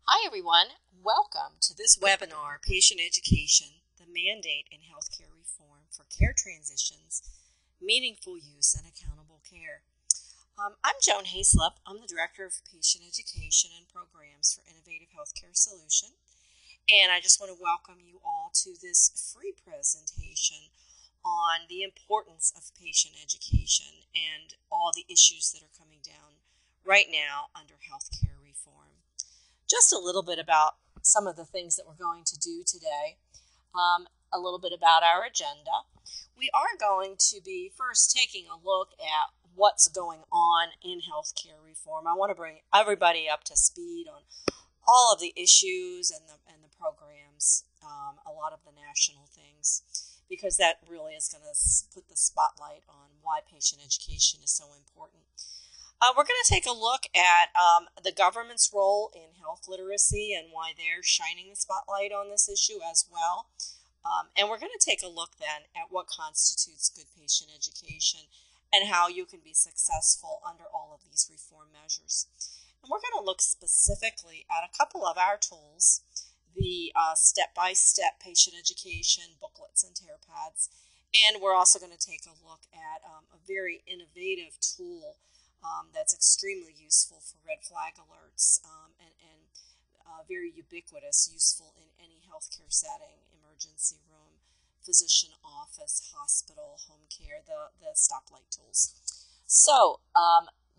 Hi everyone, welcome to this webinar, Patient Education, the Mandate in Healthcare Reform for Care Transitions, Meaningful Use and Accountable Care. I'm Joan Hayslip. I'm the Director of Patient Education and Programs for Innovative Healthcare Solution, and I just want to welcome you all to this free presentation on the importance of patient education and all the issues that are coming down right now under healthcare reform. Just a little bit about some of the things that we're going to do today, a little bit about our agenda. We are going to be first taking a look at what's going on in healthcare reform. I want to bring everybody up to speed on all of the issues and the programs, a lot of the national things, because that really is going to put the spotlight on why patient education is so important. We're going to take a look at the government's role in health literacy and why they're shining the spotlight on this issue as well. And we're going to take a look then at what constitutes good patient education and how you can be successful under all of these reform measures. And we're going to look specifically at a couple of our tools, the step-by-step patient education booklets and tear pads. And we're also going to take a look at a very innovative tool that's extremely useful for red flag alerts and very ubiquitous, useful in any healthcare setting, emergency room, physician office, hospital, home care, the Stoplight Tools. So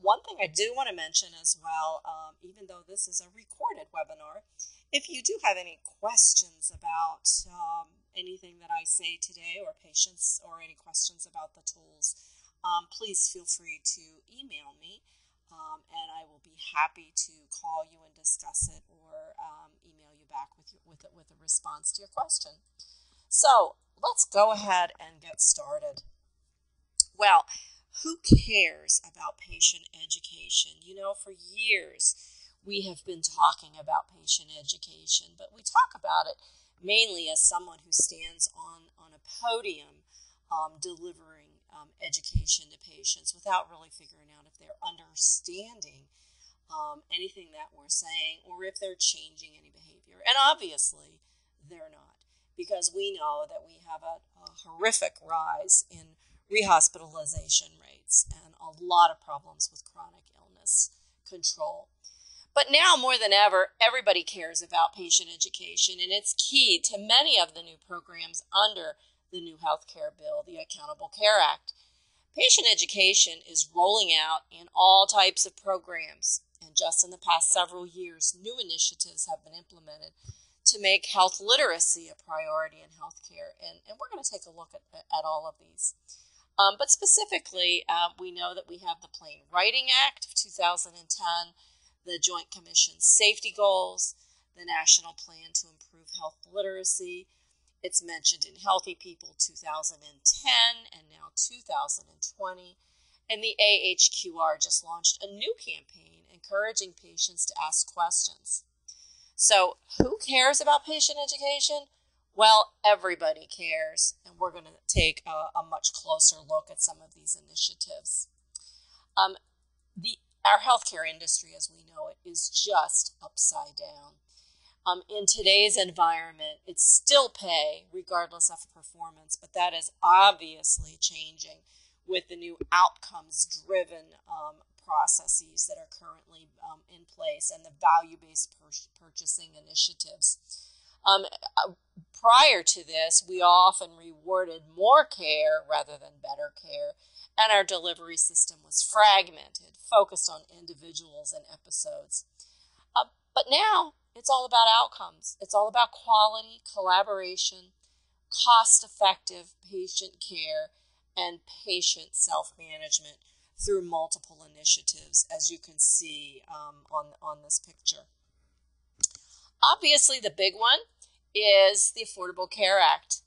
one thing I do want to mention as well, even though this is a recorded webinar, if you do have any questions about anything that I say today or patients or any questions about the tools, please feel free to email me, and I will be happy to call you and discuss it or email you back with a response to your question. So let's go ahead and get started. Well, who cares about patient education? You know, for years we have been talking about patient education, but we talk about it mainly as someone who stands on a podium delivering education to patients without really figuring out if they're understanding anything that we're saying or if they're changing any behavior. And obviously they're not, because we know that we have a horrific rise in rehospitalization rates and a lot of problems with chronic illness control. But now more than ever, everybody cares about patient education, and it's key to many of the new programs under the new healthcare bill, the Accountable Care Act. Patient education is rolling out in all types of programs, and just in the past several years, new initiatives have been implemented to make health literacy a priority in healthcare, and we're going to take a look at all of these. But specifically, we know that we have the Plain Writing Act of 2010, the Joint Commission's safety goals, the National Plan to Improve Health Literacy. It's mentioned in Healthy People 2010 and now 2020. And the AHQR just launched a new campaign encouraging patients to ask questions. So who cares about patient education? Well, everybody cares, and we're going to take a much closer look at some of these initiatives. Our healthcare industry, as we know it, is just upside down. In today's environment, it's still pay regardless of performance, but that is obviously changing with the new outcomes-driven processes that are currently in place and the value-based purchasing initiatives. Prior to this, we often rewarded more care rather than better care, and our delivery system was fragmented, focused on individuals and episodes. But now, it's all about outcomes. It's all about quality, collaboration, cost-effective patient care, and patient self-management through multiple initiatives, as you can see on this picture. Obviously, the big one is the Affordable Care Act.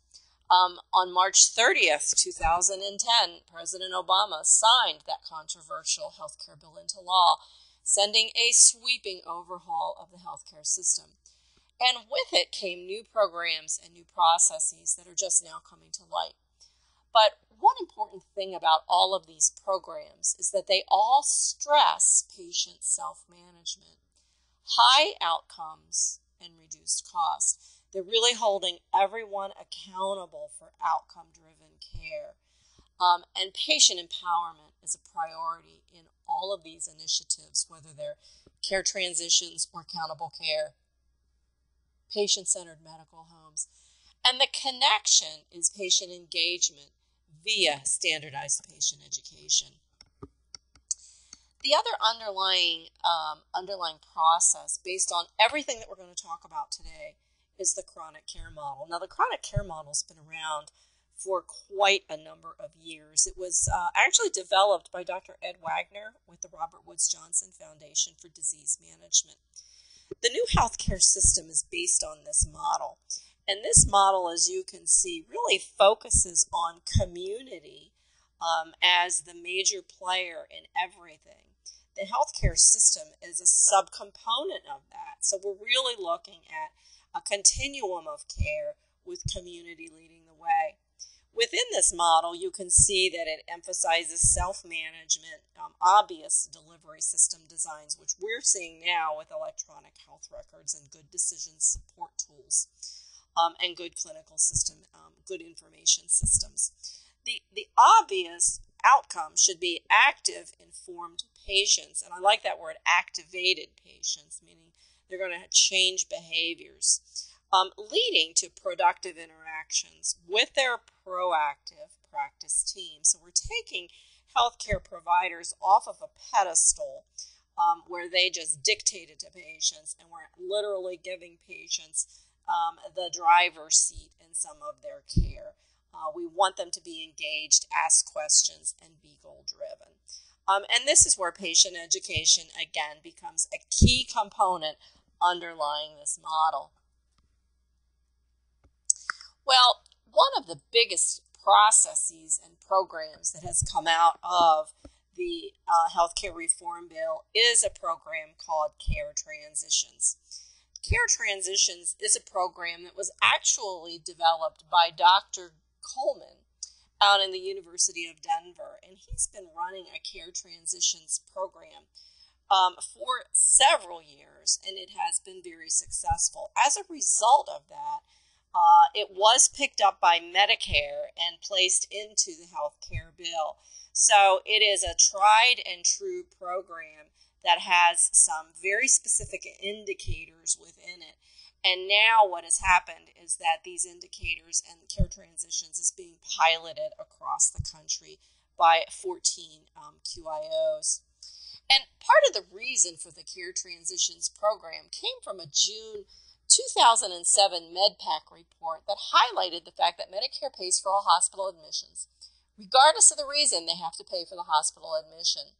On March 30th, 2010, President Obama signed that controversial healthcare bill into law, sending a sweeping overhaul of the healthcare system. And with it came new programs and new processes that are just now coming to light. But one important thing about all of these programs is that they all stress patient self-management. high outcomes and reduced cost. They're really holding everyone accountable for outcome-driven care. And patient empowerment is a priority in all of these initiatives, whether they're care transitions or accountable care, patient-centered medical homes. And the connection is patient engagement via standardized patient education. The other underlying process, based on everything that we're going to talk about today, is the chronic care model. Now, the chronic care model has been around for quite a number of years. It was actually developed by Dr. Ed Wagner with the Robert Woods Johnson Foundation for Disease Management. The new healthcare system is based on this model. And this model, as you can see, really focuses on community as the major player in everything. The healthcare system is a subcomponent of that. So we're really looking at a continuum of care with community leading the way. Within this model, you can see that it emphasizes self-management, obvious delivery system designs, which we're seeing now with electronic health records and good decision support tools, and good clinical system, good information systems. The obvious outcome should be active, informed patients, and I like that word, activated patients, meaning they're going to change behaviors, leading to productive interactions with their proactive practice team. So we're taking healthcare providers off of a pedestal where they just dictated to patients, and we're literally giving patients the driver's seat in some of their care. We want them to be engaged, ask questions, and be goal-driven. And this is where patient education, again, becomes a key component underlying this model. Well, one of the biggest processes and programs that has come out of the healthcare reform bill is a program called Care Transitions. Care Transitions is a program that was actually developed by Dr. Coleman out in the University of Denver, and he's been running a Care Transitions program for several years, and it has been very successful. As a result of that, it was picked up by Medicare and placed into the health care bill. So it is a tried and true program that has some very specific indicators within it. And now what has happened is that these indicators and Care Transitions is being piloted across the country by 14 QIOs. And part of the reason for the Care Transitions program came from a June 2007 MedPAC report that highlighted the fact that Medicare pays for all hospital admissions, regardless of the reason they have to pay for the hospital admission.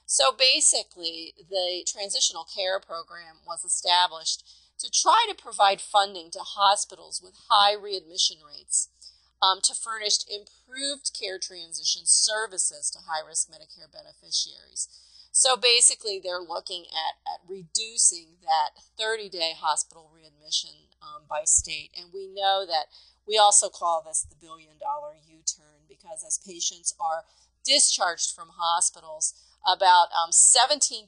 So basically, the Transitional Care Program was established to try to provide funding to hospitals with high readmission rates to furnish improved care transition services to high-risk Medicare beneficiaries. So basically, they're looking at reducing that 30-day hospital readmission by state. And we know that we also call this the billion-dollar U-turn, because as patients are discharged from hospitals, about 17.6%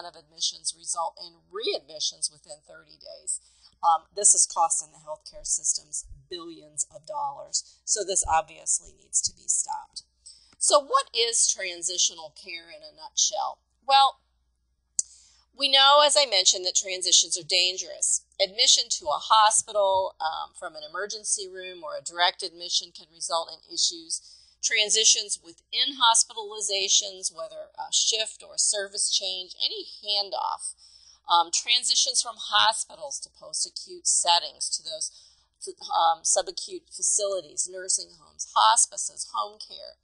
of admissions result in readmissions within 30 days. This is costing the healthcare systems billions of dollars. So this obviously needs to be stopped. So what is transitional care in a nutshell? Well, we know, as I mentioned, that transitions are dangerous. Admission to a hospital from an emergency room or a direct admission can result in issues. Transitions within hospitalizations, whether a shift or a service change, any handoff. Transitions from hospitals to post-acute settings, to those subacute facilities, nursing homes, hospices, home care.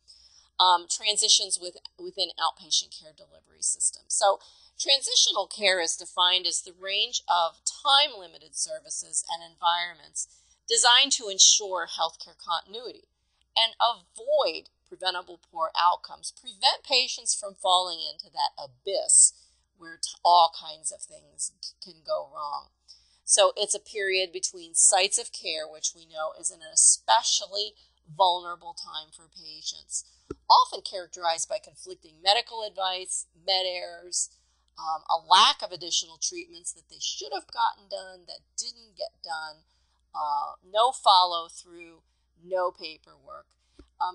Transitions within outpatient care delivery systems. So transitional care is defined as the range of time-limited services and environments designed to ensure healthcare continuity and avoid preventable poor outcomes, prevent patients from falling into that abyss where all kinds of things can go wrong. So it's a period between sites of care, which we know is an especially vulnerable time for patients, often characterized by conflicting medical advice, med errors, a lack of additional treatments that they should have gotten done that didn't get done, no follow-through, no paperwork.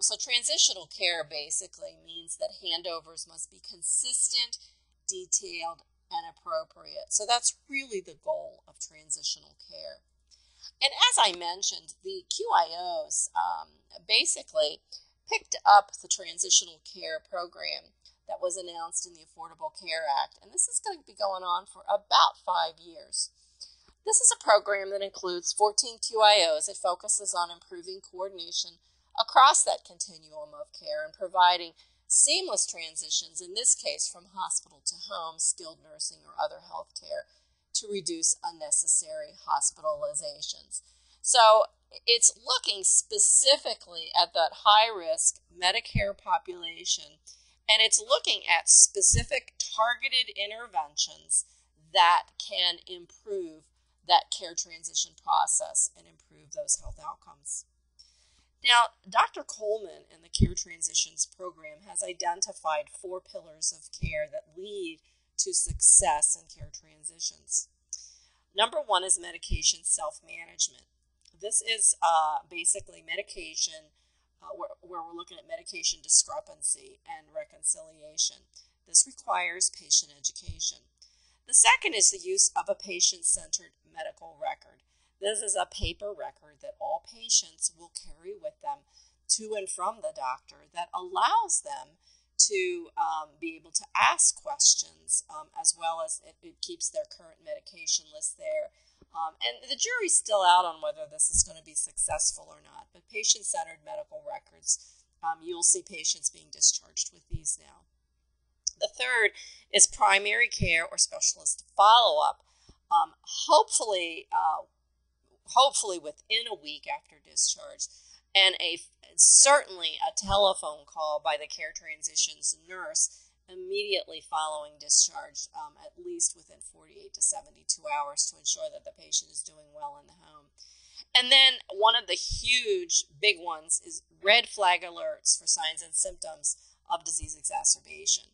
So transitional care basically means that handovers must be consistent, detailed, and appropriate. So that's really the goal of transitional care. And as I mentioned, the QIOs basically picked up the transitional care program that was announced in the Affordable Care Act, and this is going to be going on for about 5 years. This is a program that includes 14 QIOs. It focuses on improving coordination across that continuum of care and providing seamless transitions, in this case from hospital to home, skilled nursing, or other health care, to reduce unnecessary hospitalizations. So it's looking specifically at that high-risk Medicare population, and it's looking at specific targeted interventions that can improve that care transition process and improve those health outcomes. Now, Dr. Coleman in the Care Transitions program has identified 4 pillars of care that lead to success in care transitions. Number 1 is medication self-management. This is basically medication where we're looking at medication discrepancy and reconciliation. This requires patient education. The second is the use of a patient-centered medical record. This is a paper record that all patients will carry with them to and from the doctor that allows them to be able to ask questions, as well as it keeps their current medication list there. And the jury's still out on whether this is going to be successful or not, but patient-centered medical records, you'll see patients being discharged with these now. The third is primary care or specialist follow-up, hopefully within a week after discharge, and certainly a telephone call by the care transitions nurse immediately following discharge, at least within 48 to 72 hours, to ensure that the patient is doing well in the home. And then one of the huge big ones is red flag alerts for signs and symptoms of disease exacerbation.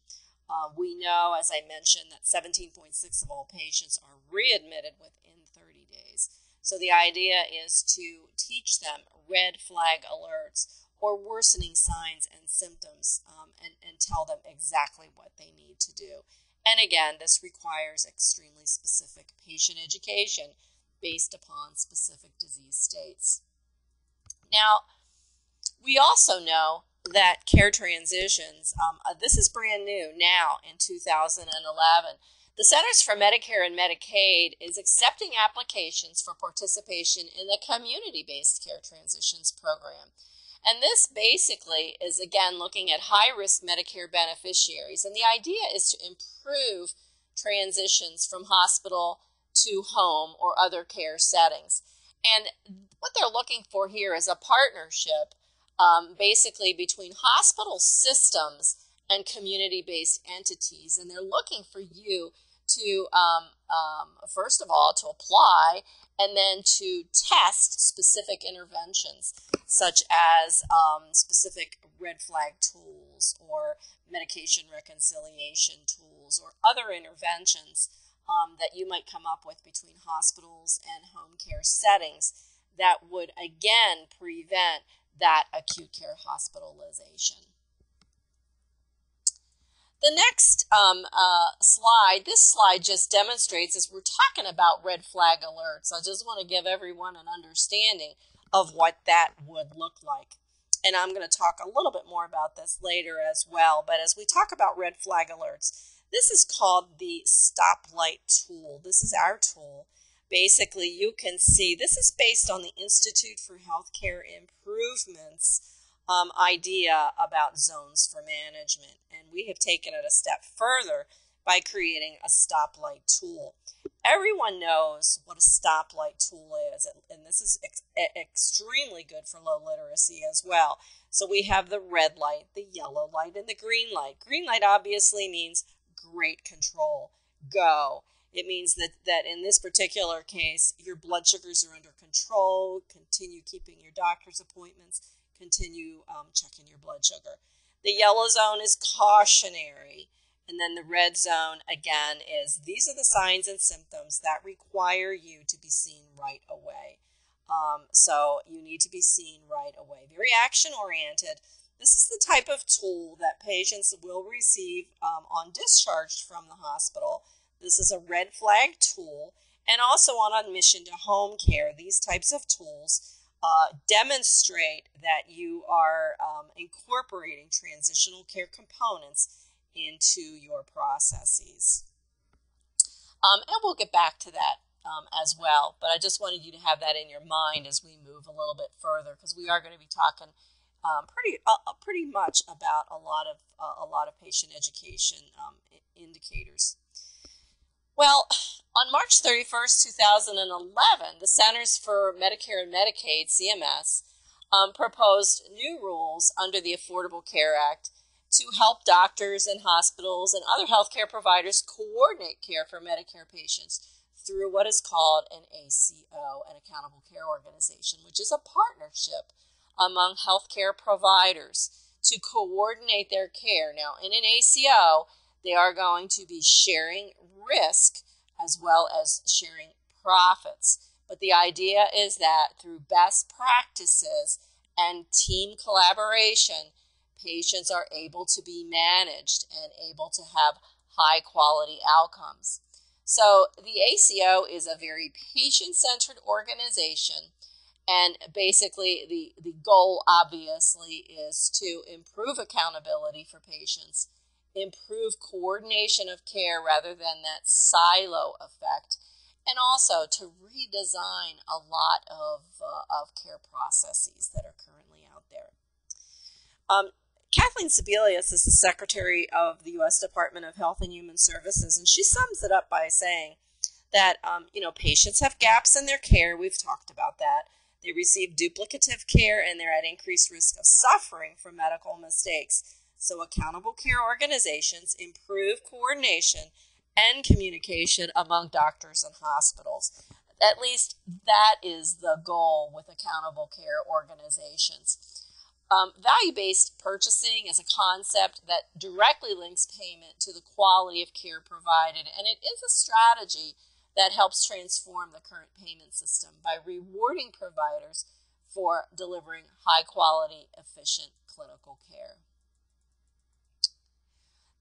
We know, as I mentioned, that 17.6% of all patients are readmitted within 30 days. So the idea is to teach them red flag alerts or worsening signs and symptoms, and tell them exactly what they need to do. And again, this requires extremely specific patient education based upon specific disease states. Now, we also know that care transitions, this is brand new now in 2011. The Centers for Medicare and Medicaid is accepting applications for participation in the community-based care transitions program. And this basically is, again, looking at high-risk Medicare beneficiaries. And the idea is to improve transitions from hospital to home or other care settings. And what they're looking for here is a partnership basically between hospital systems and community-based entities. And they're looking for you to, first of all, to apply and then to test specific interventions, such as specific red flag tools or medication reconciliation tools or other interventions that you might come up with between hospitals and home care settings that would, again, prevent that acute care hospitalization. The next slide, this slide just demonstrates, as we're talking about red flag alerts, I just want to give everyone an understanding of what that would look like. And I'm going to talk a little bit more about this later as well. But as we talk about red flag alerts, this is called the Stoplight tool. This is our tool. Basically, you can see this is based on the Institute for Healthcare Improvement's idea about zones for management. And we have taken it a step further by creating a stoplight tool. Everyone knows what a stoplight tool is, and this is extremely good for low literacy as well. So we have the red light, the yellow light, and the green light. Green light obviously means great control, go. It means that in this particular case, your blood sugars are under control, continue keeping your doctor's appointments, continue checking your blood sugar. The yellow zone is cautionary. And then the red zone, again, is these are the signs and symptoms that require you to be seen right away. So you need to be seen right away. Very action-oriented. This is the type of tool that patients will receive on discharge from the hospital. This is a red flag tool. And also on admission to home care, these types of tools demonstrate that you are incorporating transitional care components into your processes. And we'll get back to that as well, but I just wanted you to have that in your mind as we move a little bit further, because we are going to be talking pretty much about a lot of patient education indicators. Well, on March 31st, 2011, the Centers for Medicare and Medicaid, CMS, proposed new rules under the Affordable Care Act to help doctors and hospitals and other healthcare providers coordinate care for Medicare patients through what is called an ACO, an Accountable Care Organization, which is a partnership among healthcare providers to coordinate their care. Now, in an ACO, they are going to be sharing risk as well as sharing profits. But the idea is that through best practices and team collaboration, patients are able to be managed and able to have high quality outcomes. So the ACO is a very patient-centered organization, and basically the goal obviously is to improve accountability for patients, improve coordination of care rather than that silo effect, and also to redesign a lot of care processes that are currently out there. Kathleen Sebelius is the Secretary of the U.S. Department of Health and Human Services, and she sums it up by saying that, patients have gaps in their care. We've talked about that. They receive duplicative care, and they're at increased risk of suffering from medical mistakes. So accountable care organizations improve coordination and communication among doctors and hospitals. At least that is the goal with accountable care organizations. Value-based purchasing is a concept that directly links payment to the quality of care provided, and it is a strategy that helps transform the current payment system by rewarding providers for delivering high-quality, efficient clinical care.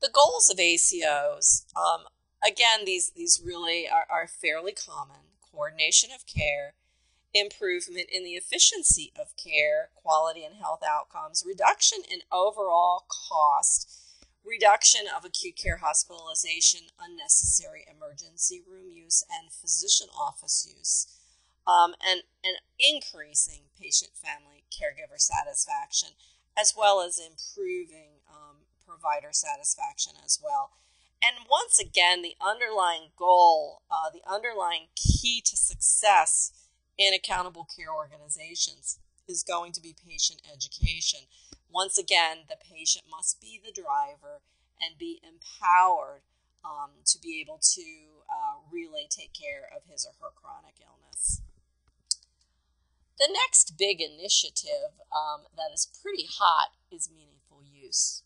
The goals of ACOs, again, these really are fairly common: coordination of care, improvement in the efficiency of care, quality and health outcomes, reduction in overall cost, reduction of acute care hospitalization, unnecessary emergency room use, and physician office use, and increasing patient, family, caregiver satisfaction, as well as improving provider satisfaction as well. And once again, the underlying goal, the underlying key to success in accountable care organizations is going to be patient education. Once again, the patient must be the driver and be empowered to be able to really take care of his or her chronic illness. The next big initiative that is pretty hot is meaningful use.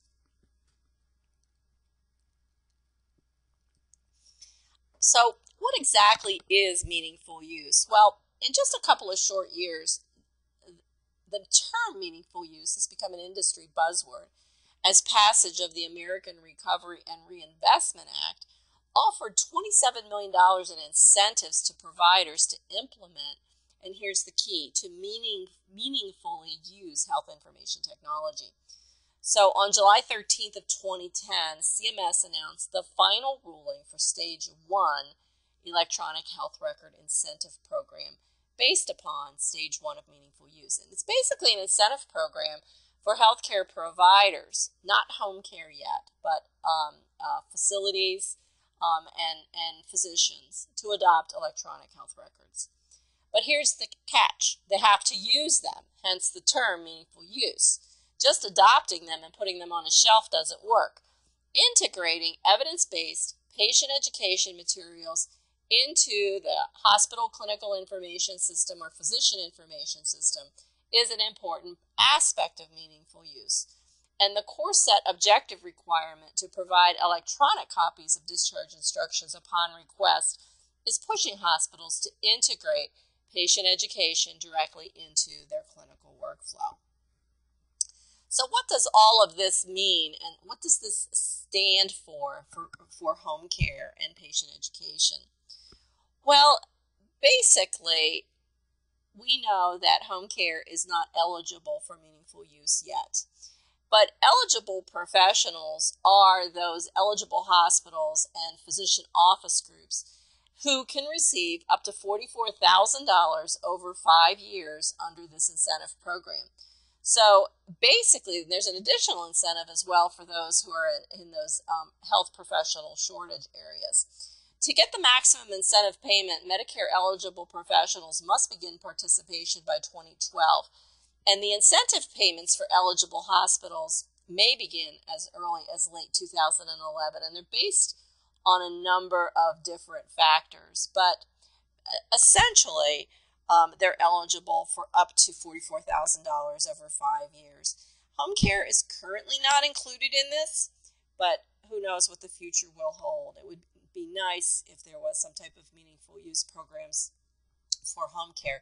So what exactly is meaningful use? Well, in just a couple of short years, the term meaningful use has become an industry buzzword, as passage of the American Recovery and Reinvestment Act offered $27 million in incentives to providers to implement, and here's the key, to meaningfully use health information technology. So on July 13th of 2010, CMS announced the final ruling for Stage 1 Electronic Health Record Incentive Program based upon Stage 1 of meaningful use. And it's basically an incentive program for healthcare providers, not home care yet, but facilities and physicians to adopt electronic health records. But here's the catch. They have to use them, hence the term meaningful use. Just adopting them and putting them on a shelf doesn't work. Integrating evidence-based patient education materials into the hospital clinical information system or physician information system is an important aspect of meaningful use. And the core set objective requirement to provide electronic copies of discharge instructions upon request is pushing hospitals to integrate patient education directly into their clinical workflow. So what does all of this mean, and what does this stand for home care and patient education? Well, basically, we know that home care is not eligible for meaningful use yet. But eligible professionals are those eligible hospitals and physician office groups who can receive up to $44,000 over 5 years under this incentive program. So basically, there's an additional incentive as well for those who are in those health professional shortage areas. To get the maximum incentive payment, Medicare-eligible professionals must begin participation by 2012. And the incentive payments for eligible hospitals may begin as early as late 2011, and they're based on a number of different factors. But essentially, they're eligible for up to $44,000 over 5 years. Home care is currently not included in this, but who knows what the future will hold. It would be nice if there was some type of meaningful use programs for home care.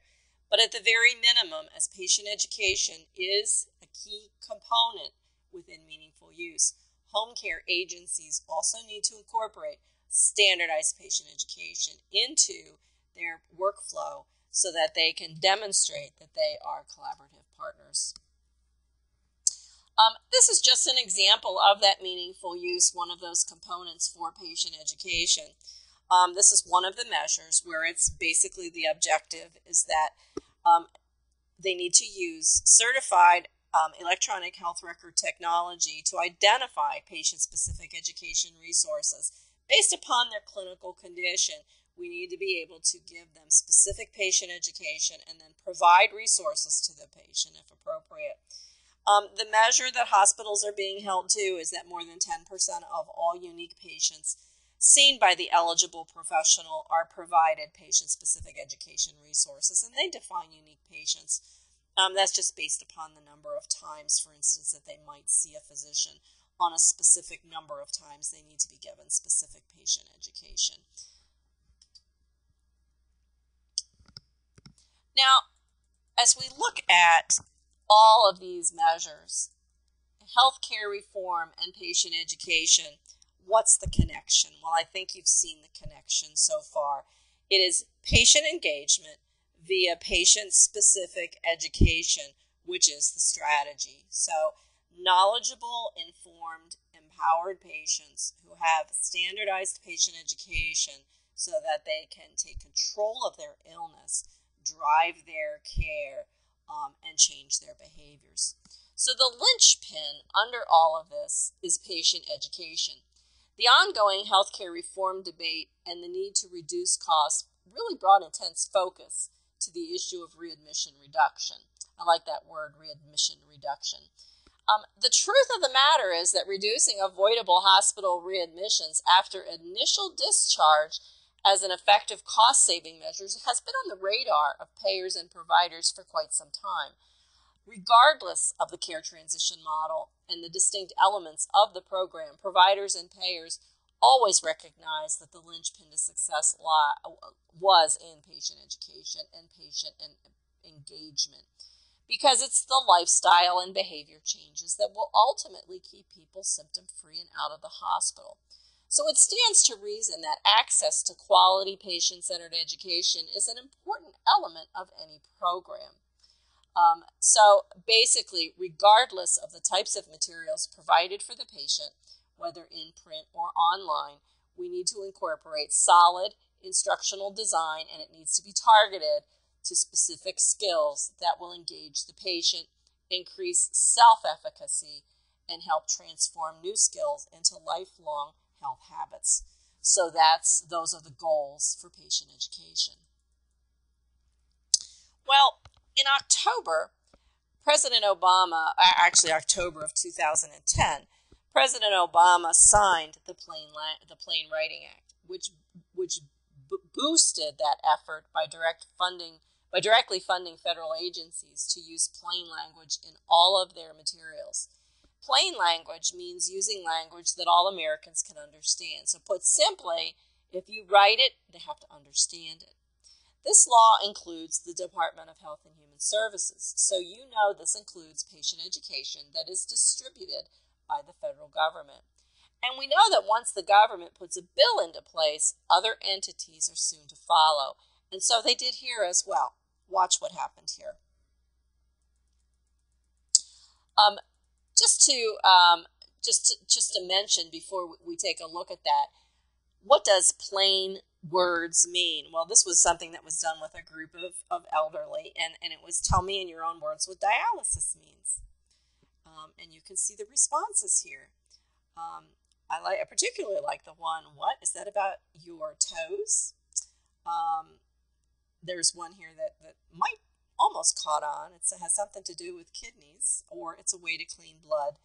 But at the very minimum, as patient education is a key component within meaningful use, home care agencies also need to incorporate standardized patient education into their workflow so that they can demonstrate that they are collaborative partners. This is just an example of that meaningful use, one of those components for patient education. This is one of the measures where it's basically the objective is that they need to use certified electronic health record technology to identify patient-specific education resources. Based upon their clinical condition, we need to be able to give them specific patient education and then provide resources to the patient if appropriate. The measure that hospitals are being held to is that more than 10% of all unique patients seen by the eligible professional are provided patient-specific education resources, and they define unique patients. That's just based upon the number of times, for instance, that they might see a physician. On a specific number of times, they need to be given specific patient education. Now, as we look at all of these measures, healthcare reform and patient education, what's the connection? Well, I think you've seen the connection so far. It is patient engagement via patient-specific education, which is the strategy. So knowledgeable, informed, empowered patients who have standardized patient education so that they can take control of their illness, drive their care, and change their behaviors. So the linchpin under all of this is patient education. The ongoing healthcare reform debate and the need to reduce costs really brought intense focus to the issue of readmission reduction. I like that word, readmission reduction. The truth of the matter is that reducing avoidable hospital readmissions after initial discharge as an effective cost-saving measure has been on the radar of payers and providers for quite some time. Regardless of the care transition model and the distinct elements of the program, providers and payers always recognize that the linchpin to success was in patient education and patient engagement, because it's the lifestyle and behavior changes that will ultimately keep people symptom-free and out of the hospital. So it stands to reason that access to quality patient-centered education is an important element of any program. So basically, regardless of the types of materials provided for the patient, whether in print or online, we need to incorporate solid instructional design, and it needs to be targeted to specific skills that will engage the patient, increase self-efficacy, and help transform new skills into lifelong health habits. So those are the goals for patient education. Well, in October, President Obama, actually October of 2010, President Obama signed the Plain Writing Act, which boosted that effort by directly funding federal agencies to use plain language in all of their materials. Plain language means using language that all Americans can understand. So put simply, if you write it, they have to understand it. This law includes the Department of Health and Human Services, so you know this includes patient education that is distributed by the federal government. And we know that once the government puts a bill into place, other entities are soon to follow. And so they did here as well. Watch what happened here. Just to mention before we take a look at that, what does plain words mean? Well, this was something that was done with a group of elderly, and it was tell me in your own words what dialysis means. And you can see the responses here. I particularly like the one, what is that about your toes? There's one here that might almost caught on. It has something to do with kidneys, or it's a way to clean blood,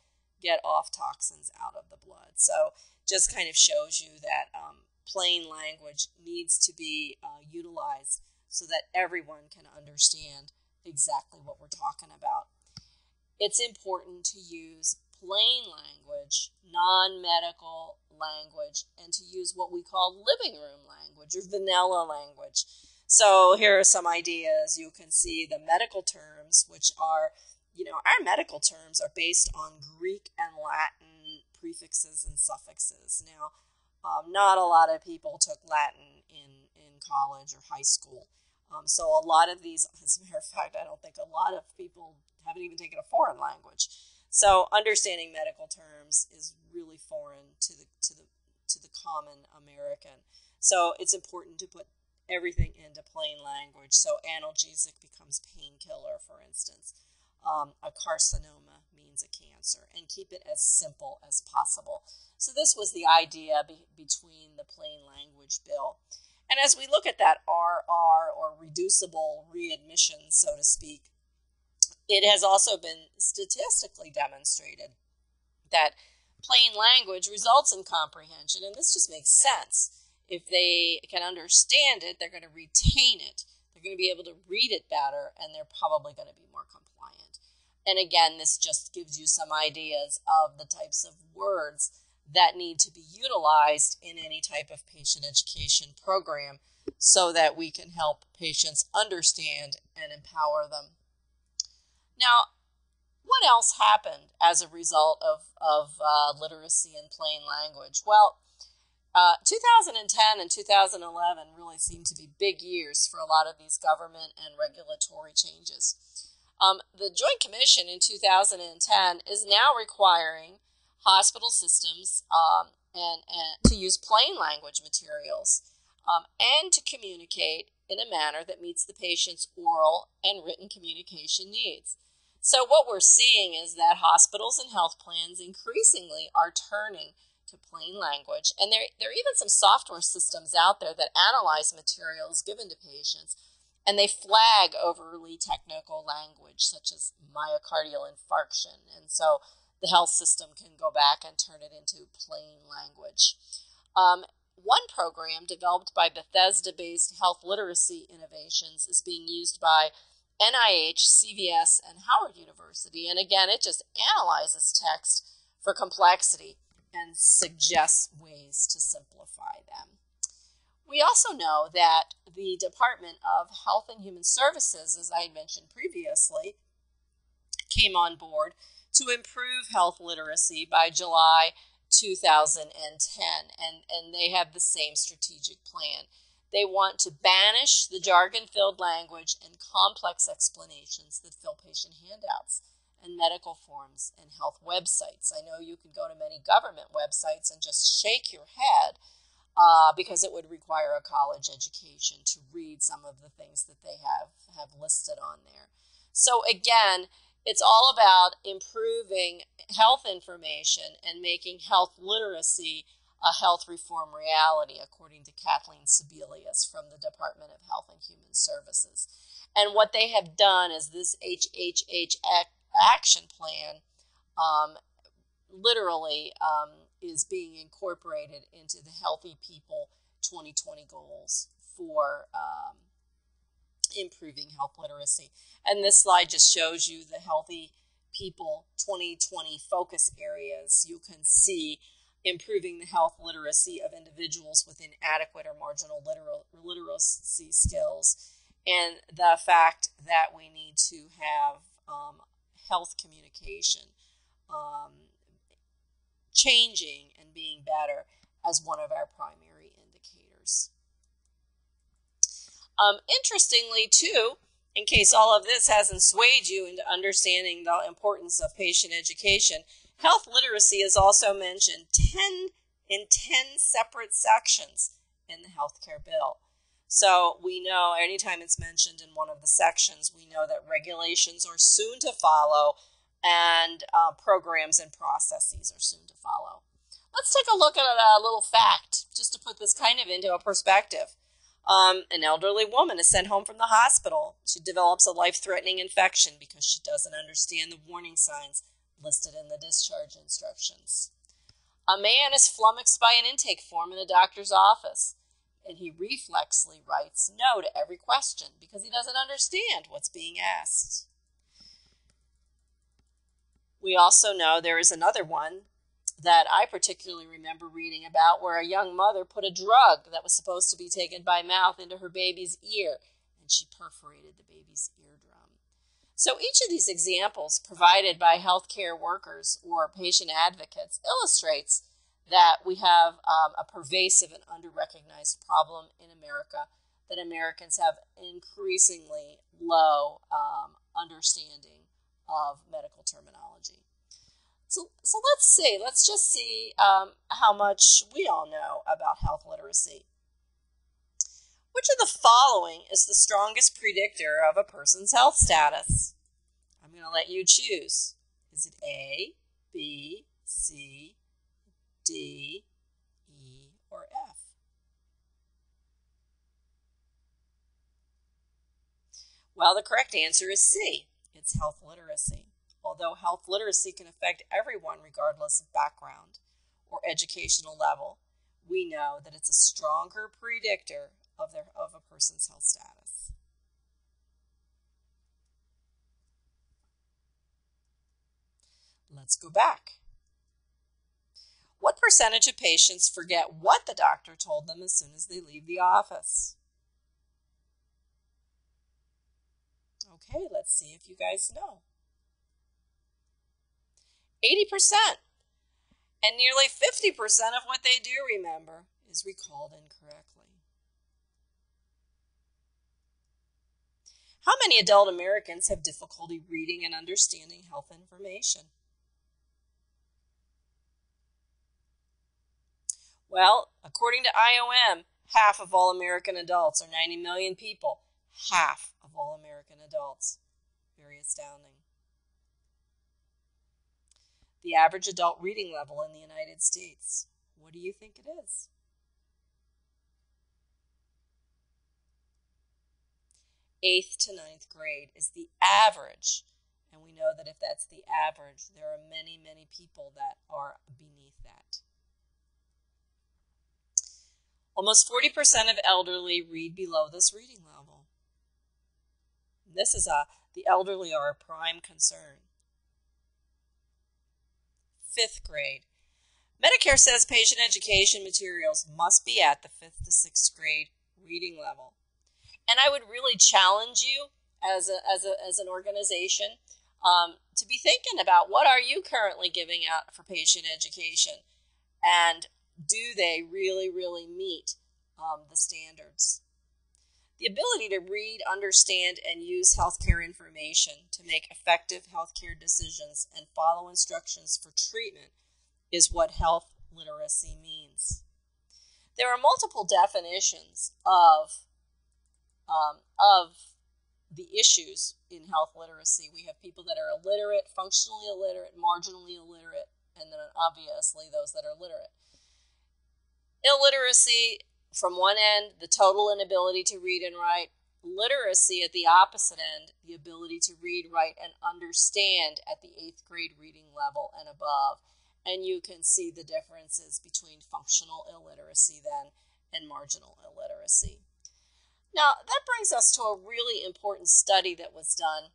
get off toxins out of the blood. So just kind of shows you that plain language needs to be utilized so that everyone can understand exactly what we're talking about. It's important to use plain language, non-medical language, and to use what we call living room language or vanilla language. So here are some ideas. You can see the medical terms, which are, our medical terms are based on Greek and Latin prefixes and suffixes. Now, not a lot of people took Latin in college or high school. So a lot of these, as a matter of fact, I don't think a lot of people haven't even taken a foreign language. So understanding medical terms is really foreign to the common American. So it's important to put everything into plain language. So analgesic becomes painkiller, for instance. A carcinoma means a cancer, and keep it as simple as possible. So this was the idea between the plain language bill. And as we look at that RR, or reducible readmission, so to speak, it has also been statistically demonstrated that plain language results in comprehension, and this just makes sense. If they can understand it, they're going to retain it. They're going to be able to read it better, and they're probably going to be more compliant. And again, this just gives you some ideas of the types of words that need to be utilized in any type of patient education program so that we can help patients understand and empower them. Now, what else happened as a result of literacy in plain language? Well, 2010 and 2011 really seem to be big years for a lot of these government and regulatory changes. The Joint Commission in 2010 is now requiring hospital systems and to use plain language materials and to communicate in a manner that meets the patient's oral and written communication needs. So what we're seeing is that hospitals and health plans increasingly are turning to plain language, and there are even some software systems out there that analyze materials given to patients, and they flag overly technical language such as myocardial infarction, and so the health system can go back and turn it into plain language. One program developed by Bethesda-based Health Literacy Innovations is being used by NIH, CVS, and Howard University, and again, it just analyzes text for complexity and suggests ways to simplify them. We also know that the Department of Health and Human Services, as I mentioned previously, came on board to improve health literacy by July 2010, and they have the same strategic plan. They want to banish the jargon-filled language and complex explanations that fill patient handouts and medical forms and health websites. I know you can go to many government websites and just shake your head because it would require a college education to read some of the things that they have listed on there. So again, it's all about improving health information and making health literacy a health reform reality, according to Kathleen Sebelius from the Department of Health and Human Services. And what they have done is this HHH action plan literally is being incorporated into the Healthy People 2020 goals for improving health literacy. And this slide just shows you the Healthy people 2020 focus areas, you can see improving the health literacy of individuals with inadequate or marginal literacy skills, and the fact that we need to have health communication changing and being better as one of our primary indicators. Interestingly, too, in case all of this hasn't swayed you into understanding the importance of patient education, health literacy is also mentioned in 10 separate sections in the healthcare bill. So we know anytime it's mentioned in one of the sections, we know that regulations are soon to follow and programs and processes are soon to follow. Let's take a look at a little fact, just to put this kind of into a perspective. An elderly woman is sent home from the hospital. She develops a life-threatening infection because she doesn't understand the warning signs listed in the discharge instructions. A man is flummoxed by an intake form in a doctor's office, and he reflexly writes no to every question because he doesn't understand what's being asked. We also know there is another one that I particularly remember reading about, where a young mother put a drug that was supposed to be taken by mouth into her baby's ear, and she perforated the baby's eardrum. So each of these examples provided by healthcare workers or patient advocates illustrates that we have a pervasive and under-recognized problem in America, that Americans have increasingly low understanding of medical terminology. So let's just see how much we all know about health literacy. Which of the following is the strongest predictor of a person's health status? I'm going to let you choose. Is it A, B, C, D, E, or F? Well, the correct answer is C. It's health literacy. Although health literacy can affect everyone regardless of background or educational level, we know that it's a stronger predictor of a person's health status. Let's go back. What percentage of patients forget what the doctor told them as soon as they leave the office? Okay, let's see if you guys know. 80%, and nearly 50% of what they do remember is recalled incorrectly. How many adult Americans have difficulty reading and understanding health information? Well, according to IOM, half of all American adults, or 90 million people, half of all American adults. Very astounding. The average adult reading level in the United States, what do you think it is? 8th to 9th grade is the average, and we know that if that's the average, there are many, many people that are beneath that. Almost 40% of elderly read below this reading level. The elderly are a prime concern. 5th grade. Medicare says patient education materials must be at the 5th to 6th grade reading level. And I would really challenge you as an organization to be thinking about what are you currently giving out for patient education, and do they really, really meet the standards? The ability to read, understand, and use healthcare information to make effective healthcare decisions and follow instructions for treatment is what health literacy means. There are multiple definitions of the issues in health literacy. We have people that are illiterate, functionally illiterate, marginally illiterate, and then obviously those that are literate. Illiteracy, from one end, the total inability to read and write. Literacy at the opposite end, the ability to read, write, and understand at the 8th grade reading level and above. And you can see the differences between functional illiteracy then and marginal illiteracy. Now, that brings us to a really important study that was done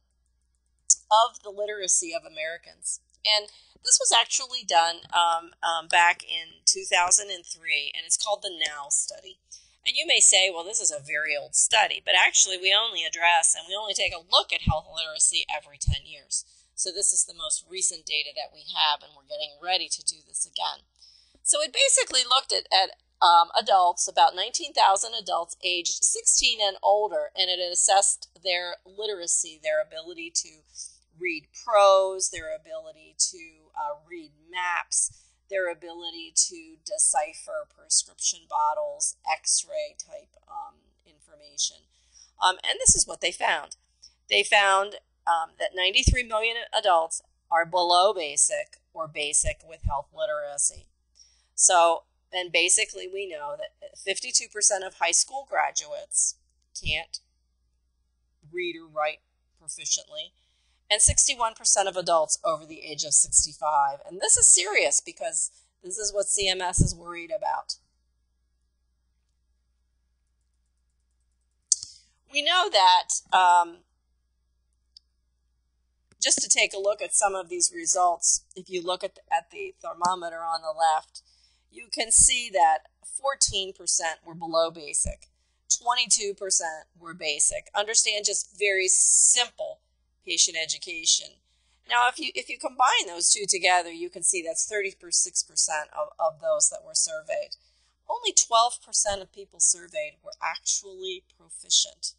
of the literacy of Americans. And this was actually done back in 2003, and it's called the NOW study. And you may say, well, this is a very old study, but actually we only address and we only take a look at health literacy every 10 years. So this is the most recent data that we have, and we're getting ready to do this again. So it basically looked at adults, about 19,000 adults aged 16 and older, and it assessed their literacy, their ability to read prose, their ability to read maps, their ability to decipher prescription bottles, x-ray type information. And this is what they found. They found that 93 million adults are below basic or basic with health literacy. So, and basically we know that 52% of high school graduates can't read or write proficiently, and 61% of adults over the age of 65. And this is serious because this is what CMS is worried about. We know that, just to take a look at some of these results, if you look at the thermometer on the left, you can see that 14% were below basic, 22% were basic. Understand, just very simple patient education. Now, if you combine those two together, you can see that's 36% of those that were surveyed. Only 12% of people surveyed were actually proficient.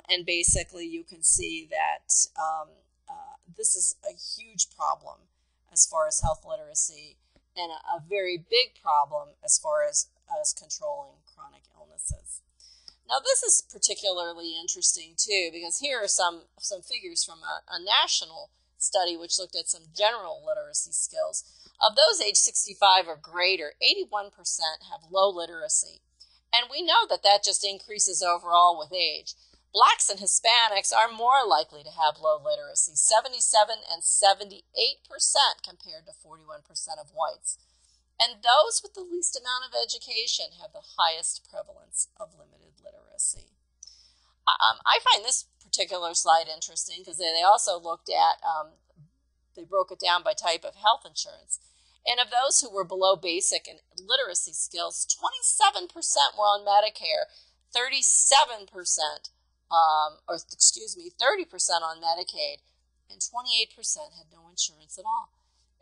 And basically, you can see that this is a huge problem as far as health literacy, and a very big problem as far as controlling chronic illnesses. Now, this is particularly interesting, too, because here are some figures from a national study which looked at some general literacy skills. Of those age 65 or greater, 81% have low literacy. And we know that that just increases overall with age. Blacks and Hispanics are more likely to have low literacy, 77 and 78% compared to 41% of whites. And those with the least amount of education have the highest prevalence of limited literacy. I find this particular slide interesting because they also looked at, they broke it down by type of health insurance. And of those who were below basic and literacy skills, 27% were on Medicare, 30% on Medicaid, and 28% had no insurance at all.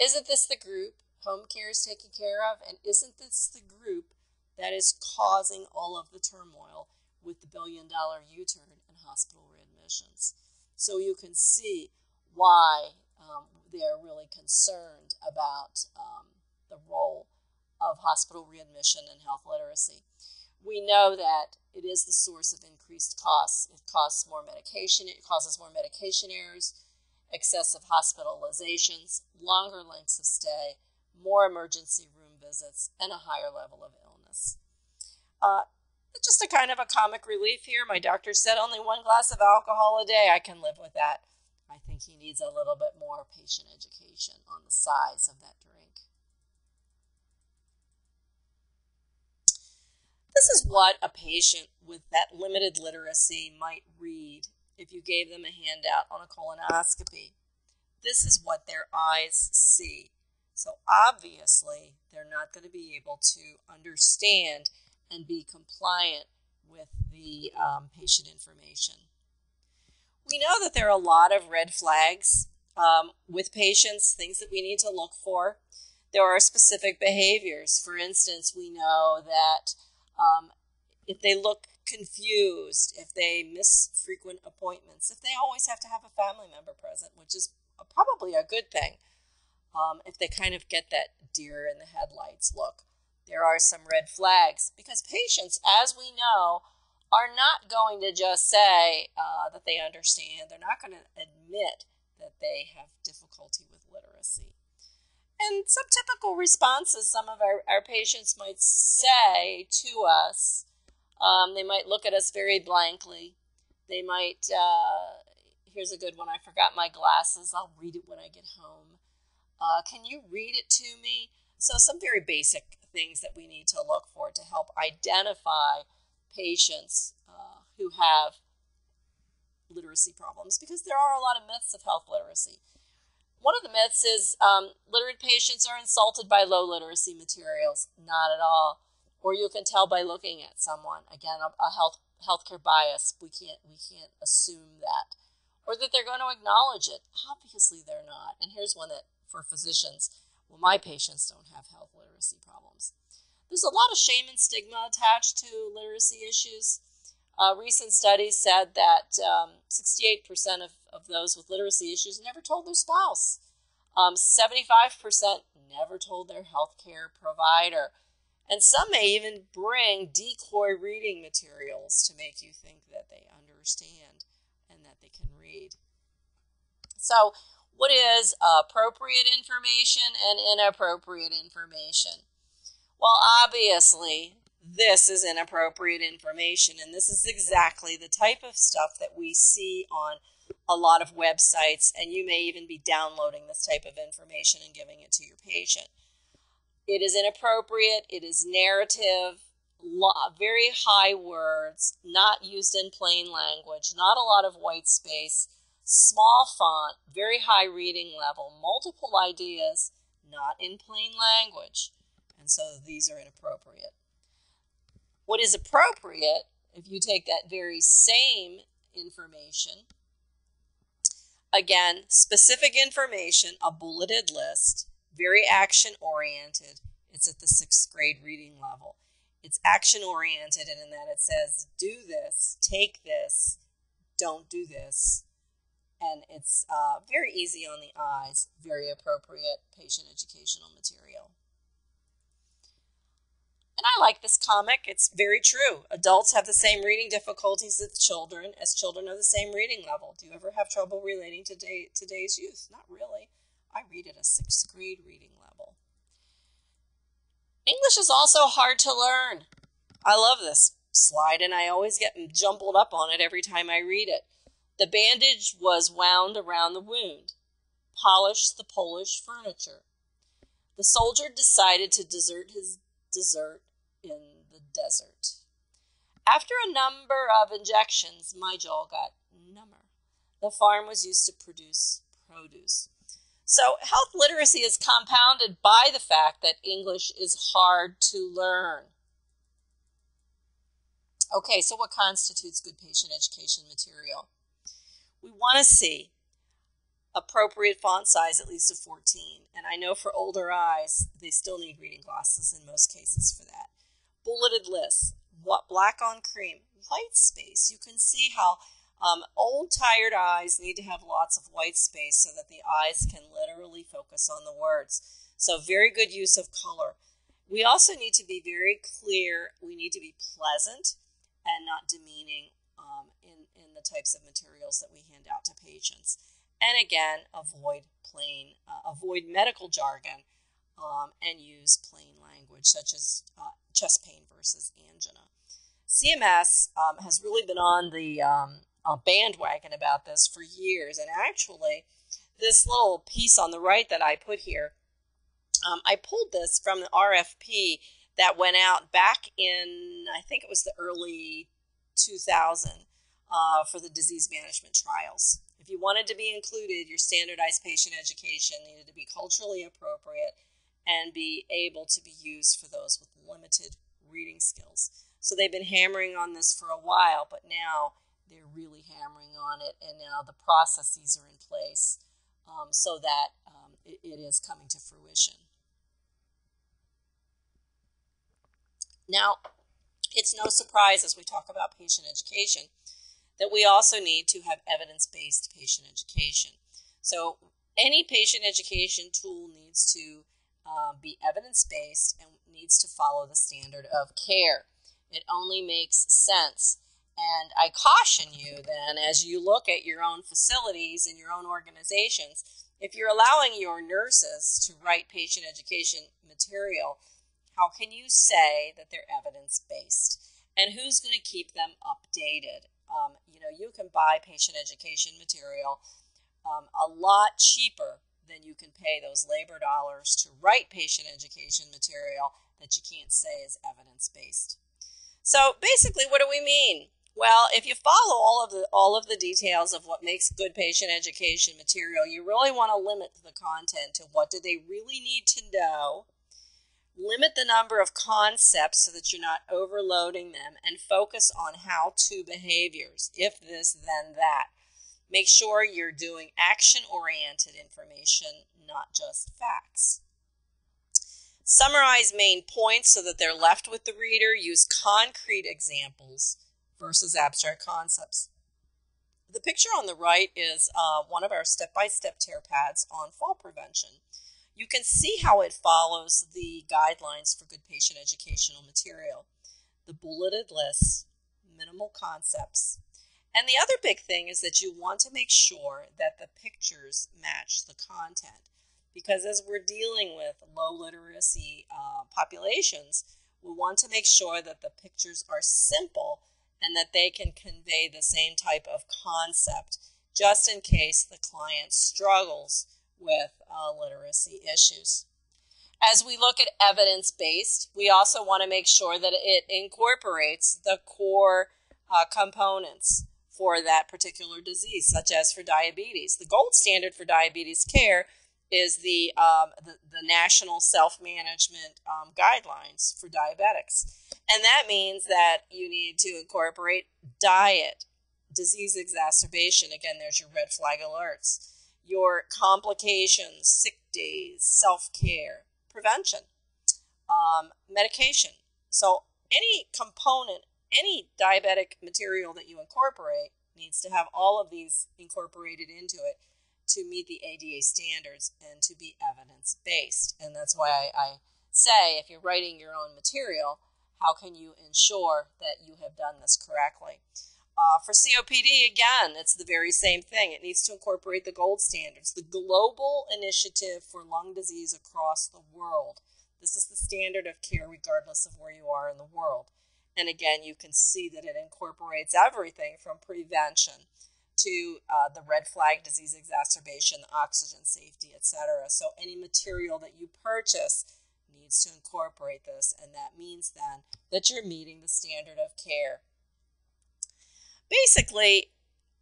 Isn't this the group Homecare is taking care of? And isn't this the group that is causing all of the turmoil with the billion-dollar U-turn in hospital readmissions? So you can see why they're really concerned about the role of hospital readmission and health literacy. We know that it is the source of increased costs. It costs more medication. It causes more medication errors, excessive hospitalizations, longer lengths of stay, more emergency room visits, and a higher level of illness. Just a kind of a comic relief here. My doctor said only 1 glass of alcohol a day. I can live with that. I think he needs a little bit more patient education on the size of that drink. This is what a patient with that limited literacy might read if you gave them a handout on a colonoscopy. This is what their eyes see. So obviously, they're not going to be able to understand and be compliant with the patient information. We know that there are a lot of red flags with patients, things that we need to look for. There are specific behaviors. For instance, we know that if they look confused, if they miss frequent appointments, if they always have to have a family member present, which is probably a good thing, if they kind of get that deer in the headlights look. There are some red flags because patients, as we know, are not going to just say that they understand. They're not going to admit that they have difficulty with literacy. And some typical responses some of our patients might say to us, they might look at us very blankly. They might, here's a good one, I forgot my glasses, I'll read it when I get home. Can you read it to me? So some very basic things that we need to look for to help identify patients who have literacy problems, because there are a lot of myths of health literacy. One of the myths is literate patients are insulted by low literacy materials. Not at all. Or you can tell by looking at someone. Again, a healthcare bias. We can't assume that. Or that they're going to acknowledge it. Obviously they're not. And here's one that for physicians, well, my patients don't have health literacy problems. There's a lot of shame and stigma attached to literacy issues. Recent studies said that 68% of those with literacy issues never told their spouse. 75% never told their healthcare provider. And some may even bring decoy reading materials to make you think that they understand and that they can read. So, what is appropriate information and inappropriate information? Well, obviously, this is inappropriate information, and this is exactly the type of stuff that we see on a lot of websites, and you may even be downloading this type of information and giving it to your patient. It is inappropriate, it is narrative, very high words, not used in plain language, not a lot of white space, small font, very high reading level, multiple ideas, not in plain language. And so these are inappropriate. What is appropriate, if you take that very same information, again, specific information, a bulleted list, very action-oriented. It's at the 6th grade reading level. It's action-oriented in that it says, do this, take this, don't do this. And it's very easy on the eyes, very appropriate patient educational material. And I like this comic. It's very true. Adults have the same reading difficulties as children of the same reading level. Do you ever have trouble relating to today's youth? Not really. I read at a 6th grade reading level. English is also hard to learn. I love this slide, and I always get jumbled up on it every time I read it. The bandage was wound around the wound. Polish the Polish furniture. The soldier decided to desert his dessert in the desert. After a number of injections, my jaw got number. The farm was used to produce produce. So health literacy is compounded by the fact that English is hard to learn. Okay, so what constitutes good patient education material? We want to see appropriate font size, at least of 14. And I know for older eyes, they still need reading glasses in most cases for that. Bulleted lists, black on cream, white space. You can see how old, tired eyes need to have lots of white space so that the eyes can literally focus on the words. So very good use of color. We also need to be very clear. We need to be pleasant and not demeaning in the types of materials that we hand out to patients. And again, avoid medical jargon and use plain language, such as chest pain versus angina. CMS has really been on the bandwagon about this for years, and actually, this little piece on the right that I put here, I pulled this from the RFP that went out back in, I think it was the early 2000 for the disease management trials. If you wanted to be included, your standardized patient education needed to be culturally appropriate and be able to be used for those with limited reading skills. So they've been hammering on this for a while, but now they're really hammering on it, and now the processes are in place so that it is coming to fruition. Now, it's no surprise as we talk about patient education that we also need to have evidence-based patient education. So any patient education tool needs to be evidence-based and needs to follow the standard of care. It only makes sense. And I caution you then, as you look at your own facilities and your own organizations, if you're allowing your nurses to write patient education material, how can you say that they're evidence-based? And who's going to keep them updated? You can buy patient education material a lot cheaper than you can pay those labor dollars to write patient education material that you can't say is evidence-based. So basically, what do we mean? Well, if you follow all of the details of what makes good patient education material, you really want to limit the content to what do they really need to know. Limit the number of concepts so that you're not overloading them, and focus on how-to behaviors. If this, then that. Make sure you're doing action-oriented information, not just facts. Summarize main points so that they're left with the reader. Use concrete examples versus abstract concepts. The picture on the right is one of our step-by-step tear pads on fall prevention. You can see how it follows the guidelines for good patient educational material. The bulleted lists, minimal concepts. And the other big thing is that you want to make sure that the pictures match the content. Because as we're dealing with low literacy populations, we want to make sure that the pictures are simple and that they can convey the same type of concept, just in case the client struggles with literacy issues. As we look at evidence-based, we also want to make sure that it incorporates the core components for that particular disease, such as for diabetes. The gold standard for diabetes care is the National Self-Management Guidelines for Diabetics. And that means that you need to incorporate diet, disease exacerbation, again, there's your red flag alerts, your complications, sick days, self-care, prevention, medication. So any component, any diabetic material that you incorporate needs to have all of these incorporated into it to meet the ADA standards and to be evidence-based. And that's why I say, if you're writing your own material, how can you ensure that you have done this correctly? For COPD, again, it's the very same thing. It needs to incorporate the gold standards, the global initiative for lung disease across the world. This is the standard of care regardless of where you are in the world. And again, you can see that it incorporates everything from prevention to the red flag disease exacerbation, oxygen safety, etc. So any material that you purchase needs to incorporate this, and that means then that you're meeting the standard of care. Basically,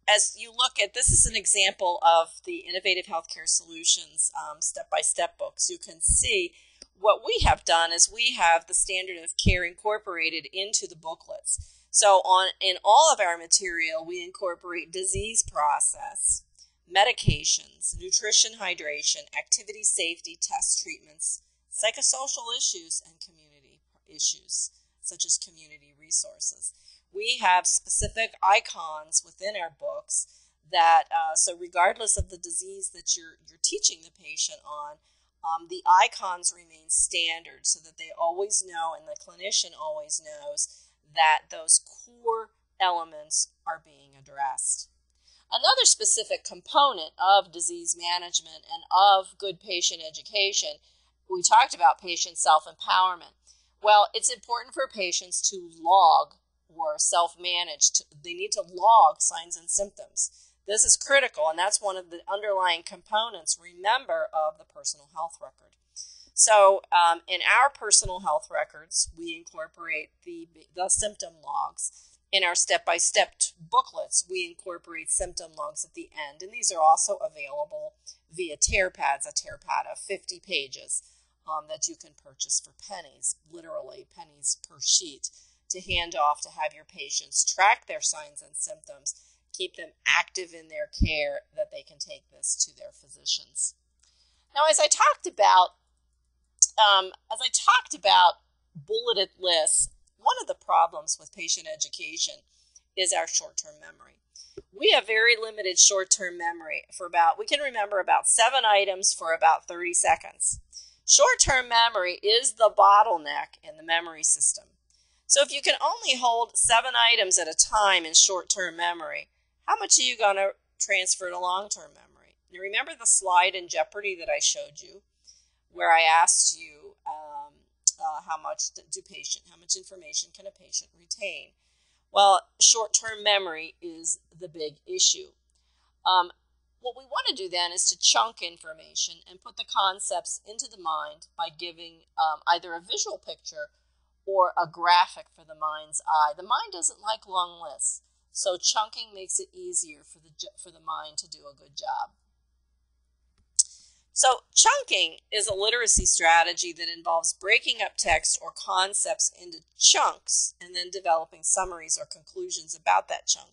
as you look at, this is an example of the Innovative Healthcare Solutions step-by-step books. You can see what we have done is we have the standard of care incorporated into the booklets. So in all of our material, we incorporate disease process, medications, nutrition, hydration, activity safety, test treatments, psychosocial issues, and community issues, such as community resources. We have specific icons within our books that, so regardless of the disease that you're teaching the patient on, the icons remain standard so that they always know and the clinician always knows that those core elements are being addressed. Another specific component of disease management and of good patient education, we talked about patient self-empowerment. Well, it's important for patients to log or self-manage. They need to log signs and symptoms. This is critical, and that's one of the underlying components, remember, of the personal health record. So in our personal health records, we incorporate the symptom logs. In our step-by-step booklets, we incorporate symptom logs at the end, and these are also available via tear pads, a tear pad of 50 pages that you can purchase for pennies, literally pennies per sheet, to hand off to have your patients track their signs and symptoms, keep them active in their care, that they can take this to their physicians. Now, as I talked about bulleted lists, one of the problems with patient education is our short-term memory. We have very limited short-term memory we can remember about 7 items for about 30 seconds. Short-term memory is the bottleneck in the memory system. So if you can only hold 7 items at a time in short-term memory, how much are you going to transfer to long-term memory? Now remember the slide in Jeopardy that I showed you, where I asked you how much information can a patient retain? Well, short-term memory is the big issue. What we want to do then is to chunk information and put the concepts into the mind by giving either a visual picture or a graphic for the mind's eye. The mind doesn't like long lists, so chunking makes it easier for the mind to do a good job. So chunking is a literacy strategy that involves breaking up text or concepts into chunks and then developing summaries or conclusions about that chunk.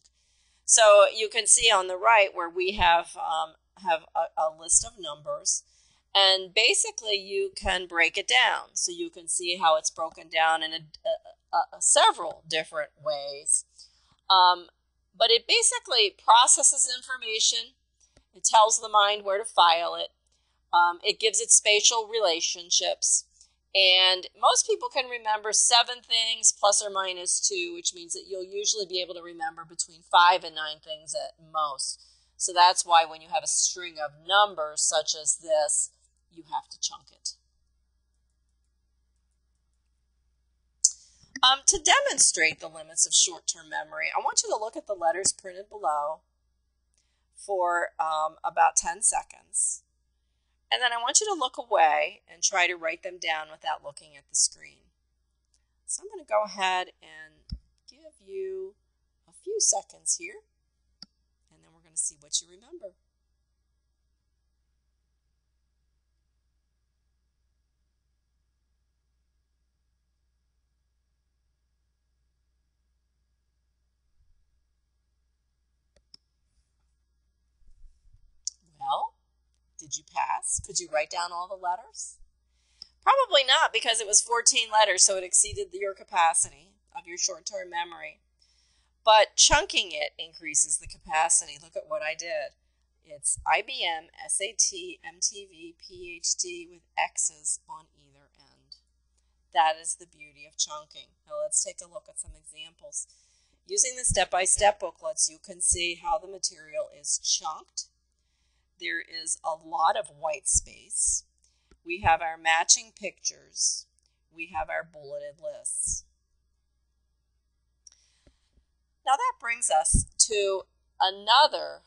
So you can see on the right where we have a list of numbers, and basically you can break it down. So you can see how it's broken down in several different ways. But it basically processes information. It tells the mind where to file it. It gives it spatial relationships. And most people can remember 7 things plus or minus 2, which means that you'll usually be able to remember between 5 and 9 things at most. So that's why when you have a string of numbers such as this, you have to chunk it. To demonstrate the limits of short-term memory, I want you to look at the letters printed below for about 10 seconds. And then I want you to look away and try to write them down without looking at the screen. So I'm going to go ahead and give you a few seconds here, and then we're going to see what you remember. Well, did you pass? Could you write down all the letters? Probably not, because it was 14 letters, so it exceeded your capacity of your short-term memory. But chunking it increases the capacity. Look at what I did. It's IBM, SAT, MTV, PhD with X's on either end. That is the beauty of chunking. Now let's take a look at some examples. Using the step-by-step booklets, you can see how the material is chunked. There is a lot of white space. We have our matching pictures. We have our bulleted lists. Now that brings us to another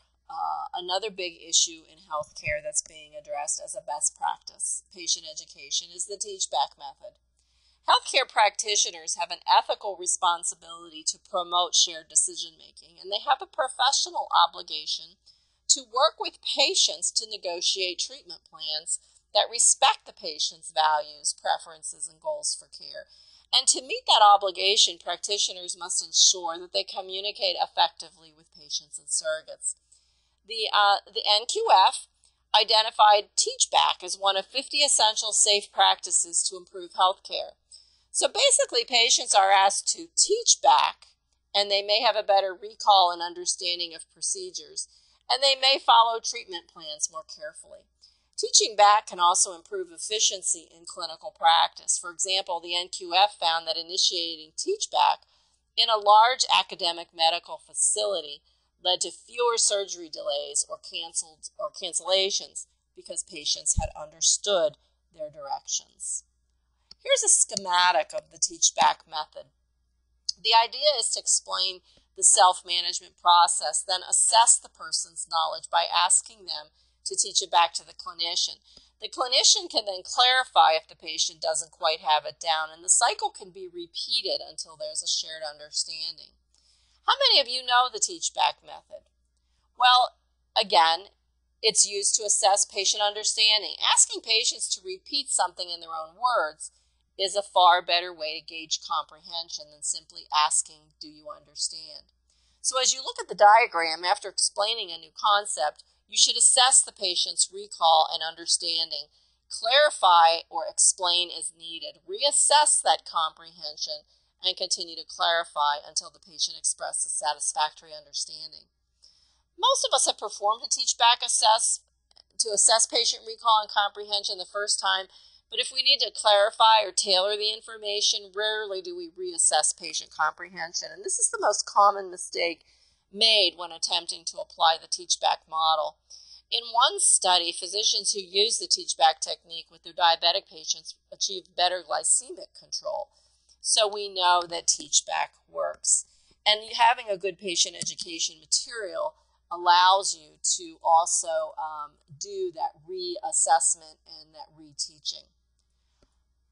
big issue in healthcare that's being addressed as a best practice. Patient education is the teach-back method. Healthcare practitioners have an ethical responsibility to promote shared decision-making, and they have a professional obligation to work with patients to negotiate treatment plans that respect the patient's values, preferences, and goals for care. And to meet that obligation, practitioners must ensure that they communicate effectively with patients and surrogates. The NQF identified teach-back as one of 50 essential safe practices to improve healthcare. So basically, patients are asked to teach back, and they may have a better recall and understanding of procedures, and they may follow treatment plans more carefully. Teaching back can also improve efficiency in clinical practice. For example, the NQF found that initiating teach back in a large academic medical facility led to fewer surgery delays or cancellations because patients had understood their directions. Here's a schematic of the teach-back method. The idea is to explain the self-management process, then assess the person's knowledge by asking them to teach it back to the clinician. The clinician can then clarify if the patient doesn't quite have it down, and the cycle can be repeated until there's a shared understanding. How many of you know the teach-back method? Well, again, it's used to assess patient understanding. Asking patients to repeat something in their own words is a far better way to gauge comprehension than simply asking, do you understand? So as you look at the diagram, after explaining a new concept, you should assess the patient's recall and understanding, clarify or explain as needed, reassess that comprehension, and continue to clarify until the patient expresses satisfactory understanding. Most of us have performed a teach-back to assess patient recall and comprehension the first time, but if we need to clarify or tailor the information, rarely do we reassess patient comprehension. And this is the most common mistake made when attempting to apply the teach-back model. In one study, physicians who used the teach-back technique with their diabetic patients achieved better glycemic control. So we know that teach-back works. And having a good patient education material allows you to also do that reassessment and that reteaching.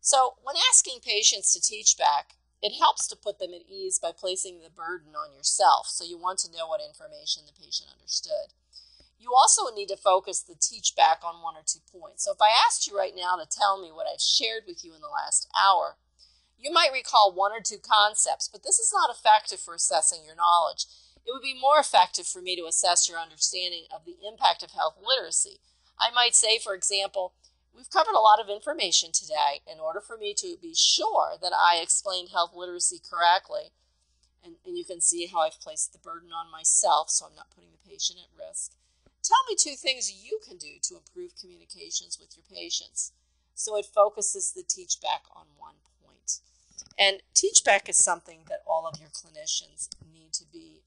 So when asking patients to teach back, it helps to put them at ease by placing the burden on yourself, so you want to know what information the patient understood. You also need to focus the teach back on 1 or 2 points. So if I asked you right now to tell me what I've shared with you in the last hour, you might recall 1 or 2 concepts, but this is not effective for assessing your knowledge. It would be more effective for me to assess your understanding of the impact of health literacy. I might say, for example, we've covered a lot of information today. In order for me to be sure that I explained health literacy correctly, and you can see how I've placed the burden on myself so I'm not putting the patient at risk, tell me 2 things you can do to improve communications with your patients. So it focuses the teach back on 1 point. And teach back is something that all of your clinicians need to be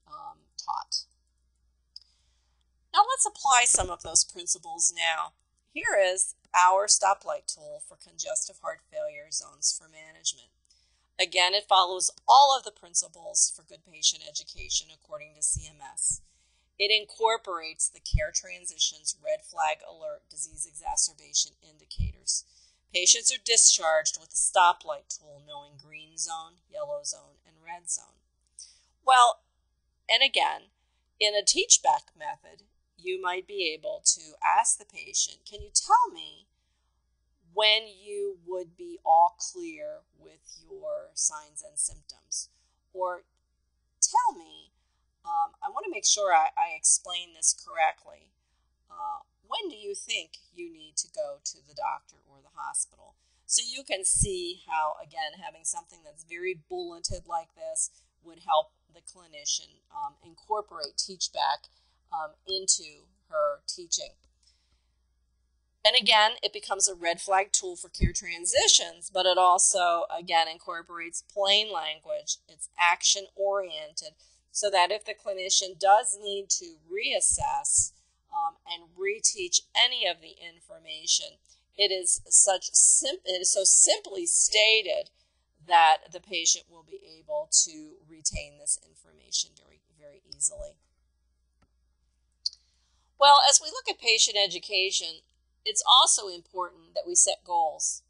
taught. Now let's apply some of those principles now. Here is our Stoplight tool for congestive heart failure zones for management. Again, it follows all of the principles for good patient education according to CMS. It incorporates the care transitions red flag alert disease exacerbation indicators. Patients are discharged with the Stoplight tool knowing green zone, yellow zone, and red zone. Well, and again, in a teach back method, you might be able to ask the patient, can you tell me when you would be all clear with your signs and symptoms? Or tell me, I want to make sure I explain this correctly. When do you think you need to go to the doctor or the hospital? So you can see how, again, having something that's very bulleted like this would help the clinician incorporate teach back into her teaching. And again, it becomes a red flag tool for care transitions, but it also, again, incorporates plain language. It's action oriented, so that if the clinician does need to reassess and reteach any of the information, it is so simply stated that the patient will be able to retain this information very, very easily. Well, as we look at patient education, it's also important that we set goals.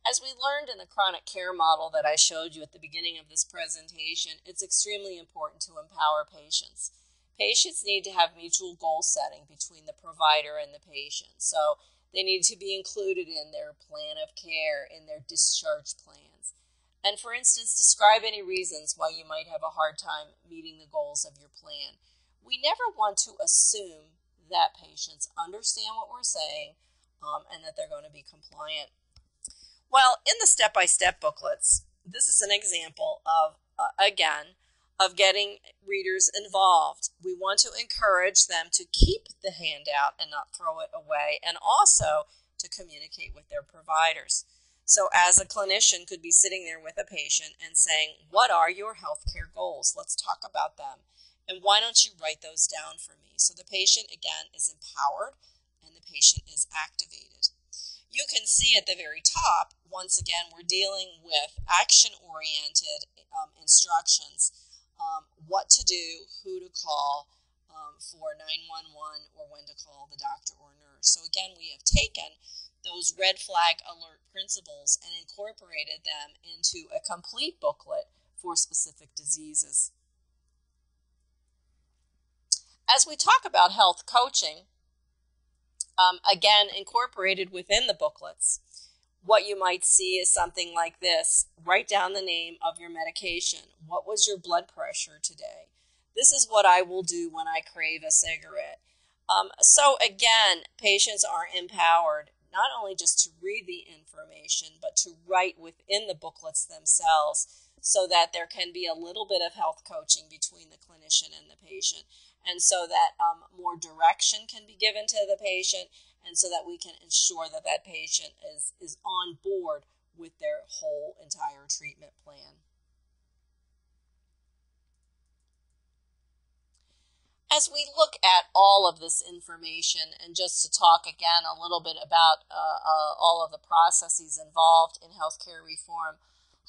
As we learned in the chronic care model that I showed you at the beginning of this presentation, it's extremely important to empower patients. Patients need to have mutual goal setting between the provider and the patient. So they need to be included in their plan of care, in their discharge plans. And for instance, describe any reasons why you might have a hard time meeting the goals of your plan. We never want to assume that patients understand what we're saying and that they're going to be compliant. Well, in the step-by-step booklets, this is an example of, again, of getting readers involved. We want to encourage them to keep the handout and not throw it away, and also to communicate with their providers. So as a clinician could be sitting there with a patient and saying, what are your healthcare goals? Let's talk about them. And why don't you write those down for me? So the patient, again, is empowered and the patient is activated. You can see at the very top, once again, we're dealing with action-oriented instructions, what to do, who to call for 911 or when to call the doctor or nurse. So again, we have taken those red flag alert principles and incorporated them into a complete booklet for specific diseases. As we talk about health coaching, again, incorporated within the booklets, what you might see is something like this. Write down the name of your medication. What was your blood pressure today? This is what I will do when I crave a cigarette. So again, patients are empowered not only just to read the information, but to write within the booklets themselves so that there can be a little bit of health coaching between the clinician and the patient. And so that more direction can be given to the patient, and so that we can ensure that that patient is on board with their whole entire treatment plan. As we look at all of this information, and just to talk again a little bit about all of the processes involved in healthcare reform,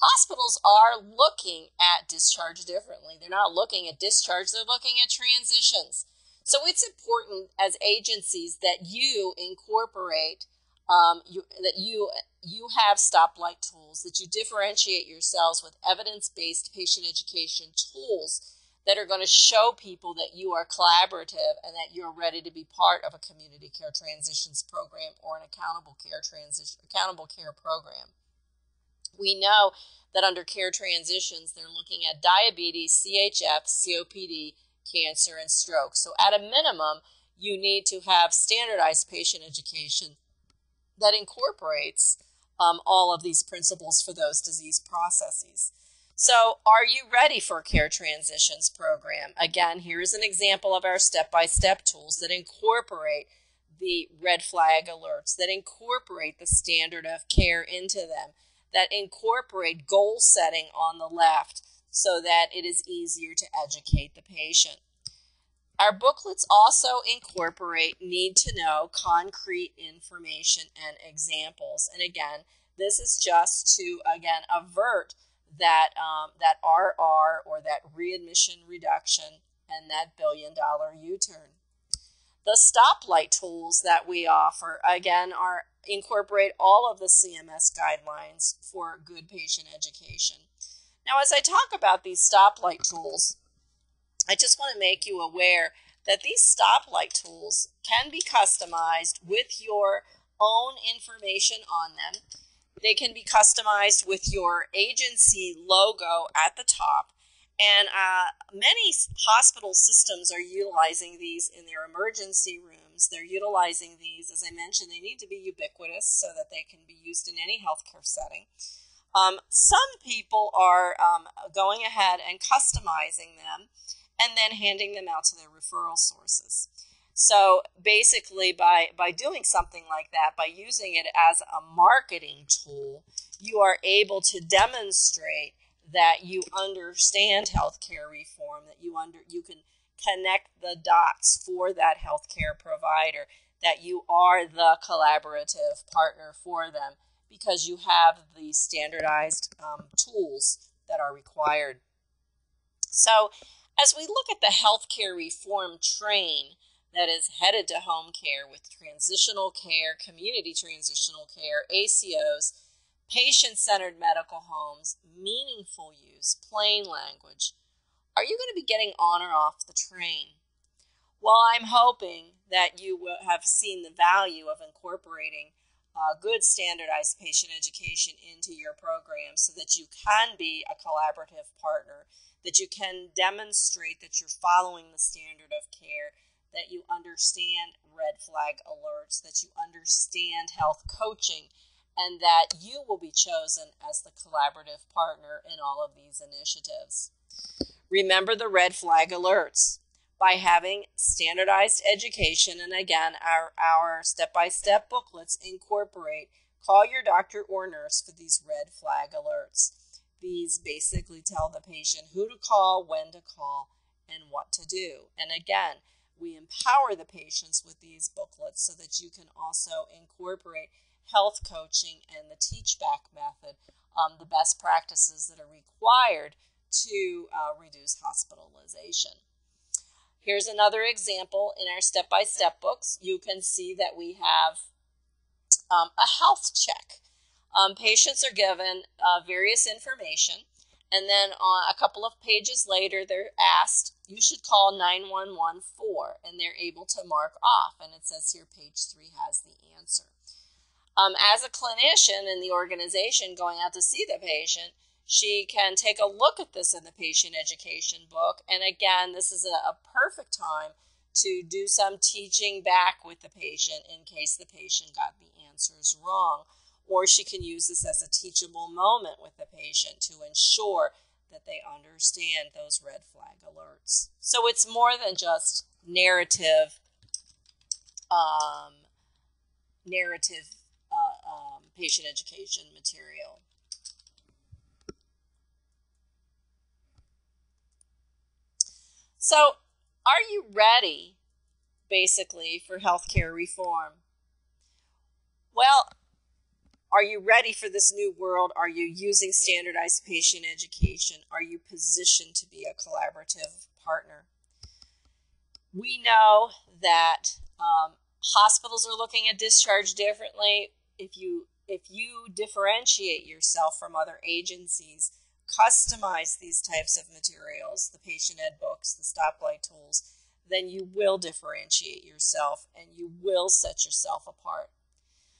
hospitals are looking at discharge differently. They're not looking at discharge, they're looking at transitions. So it's important as agencies that you incorporate that you have Stoplight Tools, that you differentiate yourselves with evidence-based patient education tools that are going to show people that you are collaborative and that you're ready to be part of a community care transitions program or an accountable care program. We know that under care transitions, they're looking at diabetes, CHF, COPD, cancer, and stroke. So at a minimum, you need to have standardized patient education that incorporates all of these principles for those disease processes. So are you ready for a care transitions program? Again, here's an example of our step-by-step tools that incorporate the red flag alerts, that incorporate the standard of care into them, that incorporate goal setting on the left so that it is easier to educate the patient. Our booklets also incorporate need to know concrete information and examples. And again, this is just to, again, avert that RR or that readmission reduction and that billion-dollar U-turn. The Stoplight Tools that we offer, again, incorporate all of the CMS guidelines for good patient education. Now, as I talk about these Stoplight Tools, I just want to make you aware that these Stoplight Tools can be customized with your own information on them. They can be customized with your agency logo at the top. And many hospital systems are utilizing these in their emergency rooms. They're utilizing these, as I mentioned, they need to be ubiquitous so that they can be used in any healthcare setting. Some people are going ahead and customizing them and then handing them out to their referral sources. So basically by doing something like that, by using it as a marketing tool, you are able to demonstrate that you understand healthcare reform, that you can connect the dots for that healthcare provider, that you are the collaborative partner for them because you have the standardized tools that are required. So as we look at the healthcare reform train that is headed to home care with transitional care, community transitional care, ACOs, patient-centered medical homes, meaningful use, plain language, are you going to be getting on or off the train? Well, I'm hoping that you will have seen the value of incorporating good standardized patient education into your program so that you can be a collaborative partner, that you can demonstrate that you're following the standard of care, that you understand red flag alerts, that you understand health coaching, and that you will be chosen as the collaborative partner in all of these initiatives. Remember the red flag alerts. By having standardized education, and again, our step-by-step booklets incorporate call your doctor or nurse for these red flag alerts. These basically tell the patient who to call, when to call, and what to do. And again, we empower the patients with these booklets so that you can also incorporate health coaching and the teach-back method, the best practices that are required to reduce hospitalization. Here's another example in our step-by-step books. You can see that we have a health check. Patients are given various information, and then a couple of pages later, they're asked, you should call 9114, and they're able to mark off, and it says here page 3 has the answer. As a clinician in the organization going out to see the patient, she can take a look at this in the patient education book. And again, this is a perfect time to do some teaching back with the patient in case the patient got the answers wrong. Or she can use this as a teachable moment with the patient to ensure that they understand those red flag alerts. So it's more than just narrative patient education material. So, are you ready, basically, for healthcare reform? Well, are you ready for this new world? Are you using standardized patient education? Are you positioned to be a collaborative partner? We know that Hospitals are looking at discharge differently. If you differentiate yourself from other agencies, customize these types of materials, the patient ed books, the Stoplight Tools, then you will differentiate yourself and you will set yourself apart.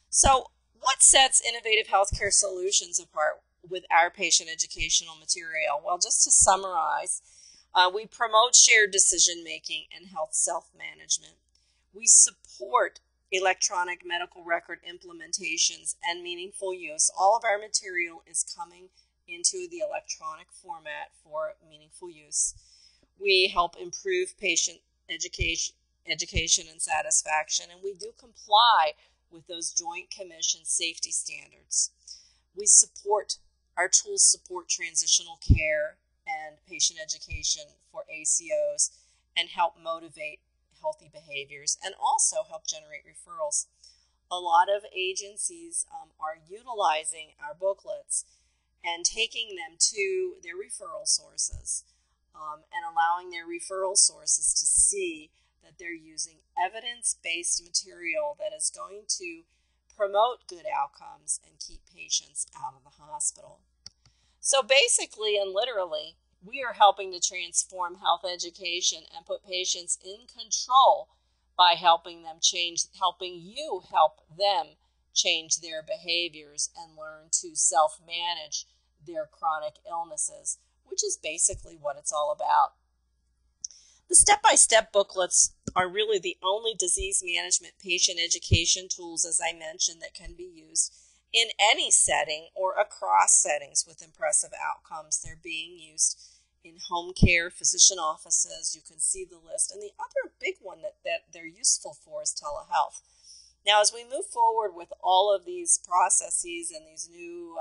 So what sets Innovative Healthcare Solutions apart with our patient educational material? Well, just to summarize, we promote shared decision-making and health self-management. We support electronic medical record implementations and meaningful use. All of our material is coming into the electronic format for meaningful use. We help improve patient education and satisfaction, and we do comply with those Joint Commission safety standards. We support, our tools support transitional care and patient education for ACOs and help motivate healthy behaviors and also help generate referrals. A lot of agencies are utilizing our booklets and taking them to their referral sources and allowing their referral sources to see that they're using evidence-based material that is going to promote good outcomes and keep patients out of the hospital. So basically and literally, we are helping to transform health education and put patients in control by helping you help them change their behaviors and learn to self-manage their chronic illnesses, which is basically what it's all about. The step-by-step booklets are really the only disease management patient education tools, as I mentioned, that can be used in any setting or across settings with impressive outcomes. They're being used in home care, physician offices. You can see the list. And the other big one that they're useful for is telehealth. Now, as we move forward with all of these processes and these new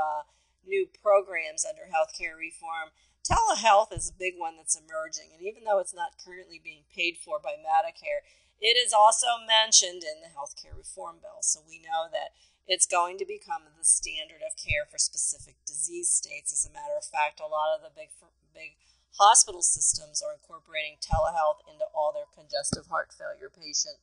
programs under healthcare reform, telehealth is a big one that's emerging. And even though it's not currently being paid for by Medicare, it is also mentioned in the healthcare reform bill. So we know that it's going to become the standard of care for specific disease states. As a matter of fact, a lot of the big hospital systems are incorporating telehealth into all their congestive heart failure patient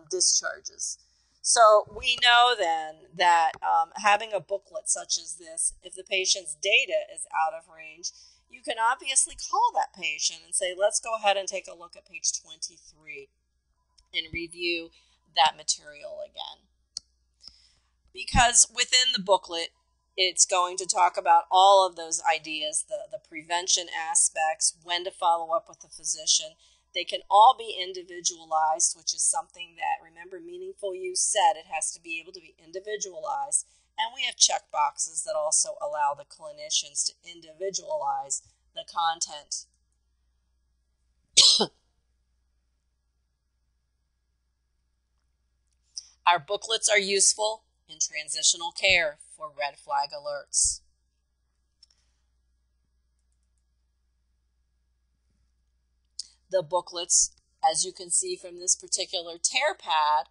discharges. So we know then that having a booklet such as this, if the patient's data is out of range, you can obviously call that patient and say, let's go ahead and take a look at page 23 and review that material again. Because within the booklet, it's going to talk about all of those ideas, the prevention aspects, when to follow up with the physician. They can all be individualized, which is something that, remember, Meaningful Use said it has to be able to be individualized. And we have check boxes that also allow the clinicians to individualize the content. Our booklets are useful in transitional care for red flag alerts. The booklets, as you can see from this particular tear pad,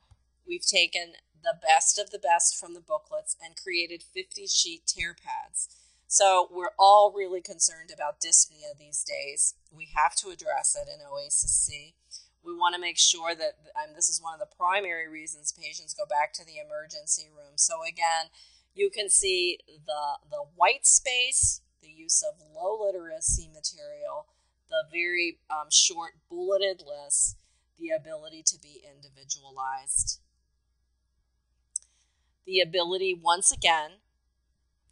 we've taken the best of the best from the booklets and created 50-sheet tear pads. So we're all really concerned about dyspnea these days. We have to address it in OASIS-C. We want to make sure that, and this is one of the primary reasons patients go back to the emergency room. So again, you can see the white space, the use of low literacy material, the very short bulleted lists, the ability to be individualized. The ability, once again,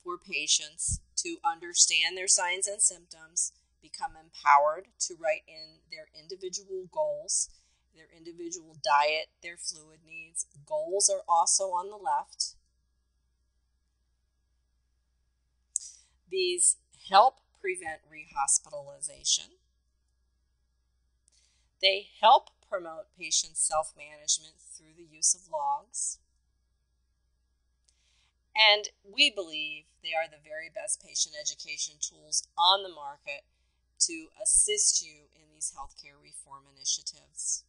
for patients to understand their signs and symptoms, become empowered to write in their individual goals, their individual diet, their fluid needs. Goals are also on the left. These help prevent rehospitalization. They help promote patient self-management through the use of logs. And we believe they are the very best patient education tools on the market to assist you in these healthcare reform initiatives.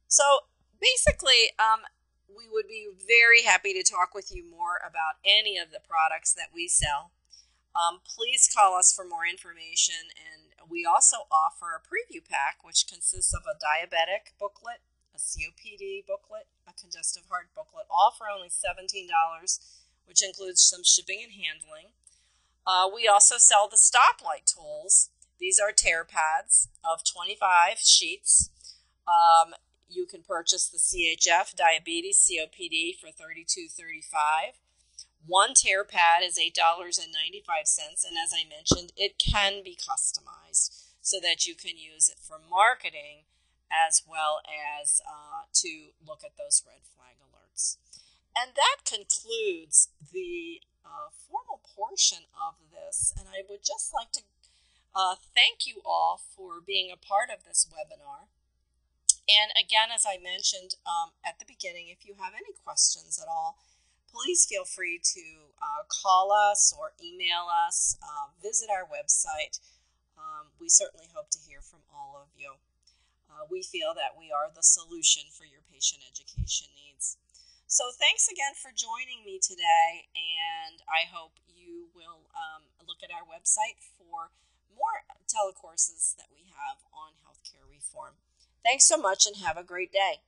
So basically, we would be very happy to talk with you more about any of the products that we sell. Please call us for more information, and we also offer a preview pack, which consists of a diabetic booklet, a COPD booklet, a congestive heart booklet, all for only $17, which includes some shipping and handling. We also sell the Stoplight Tools. These are tear pads of 25 sheets. You can purchase the CHF, diabetes, COPD for $32.35. One tear pad is $8.95, and as I mentioned, it can be customized so that you can use it for marketing as well as to look at those red flag alerts. And that concludes the formal portion of this, and I would just like to thank you all for being a part of this webinar. And again, as I mentioned at the beginning, if you have any questions at all, please feel free to call us or email us, visit our website. We certainly hope to hear from all of you. We feel that we are the solution for your patient education needs. So thanks again for joining me today, and I hope you will look at our website for more telecourses that we have on healthcare reform. Thanks so much and have a great day.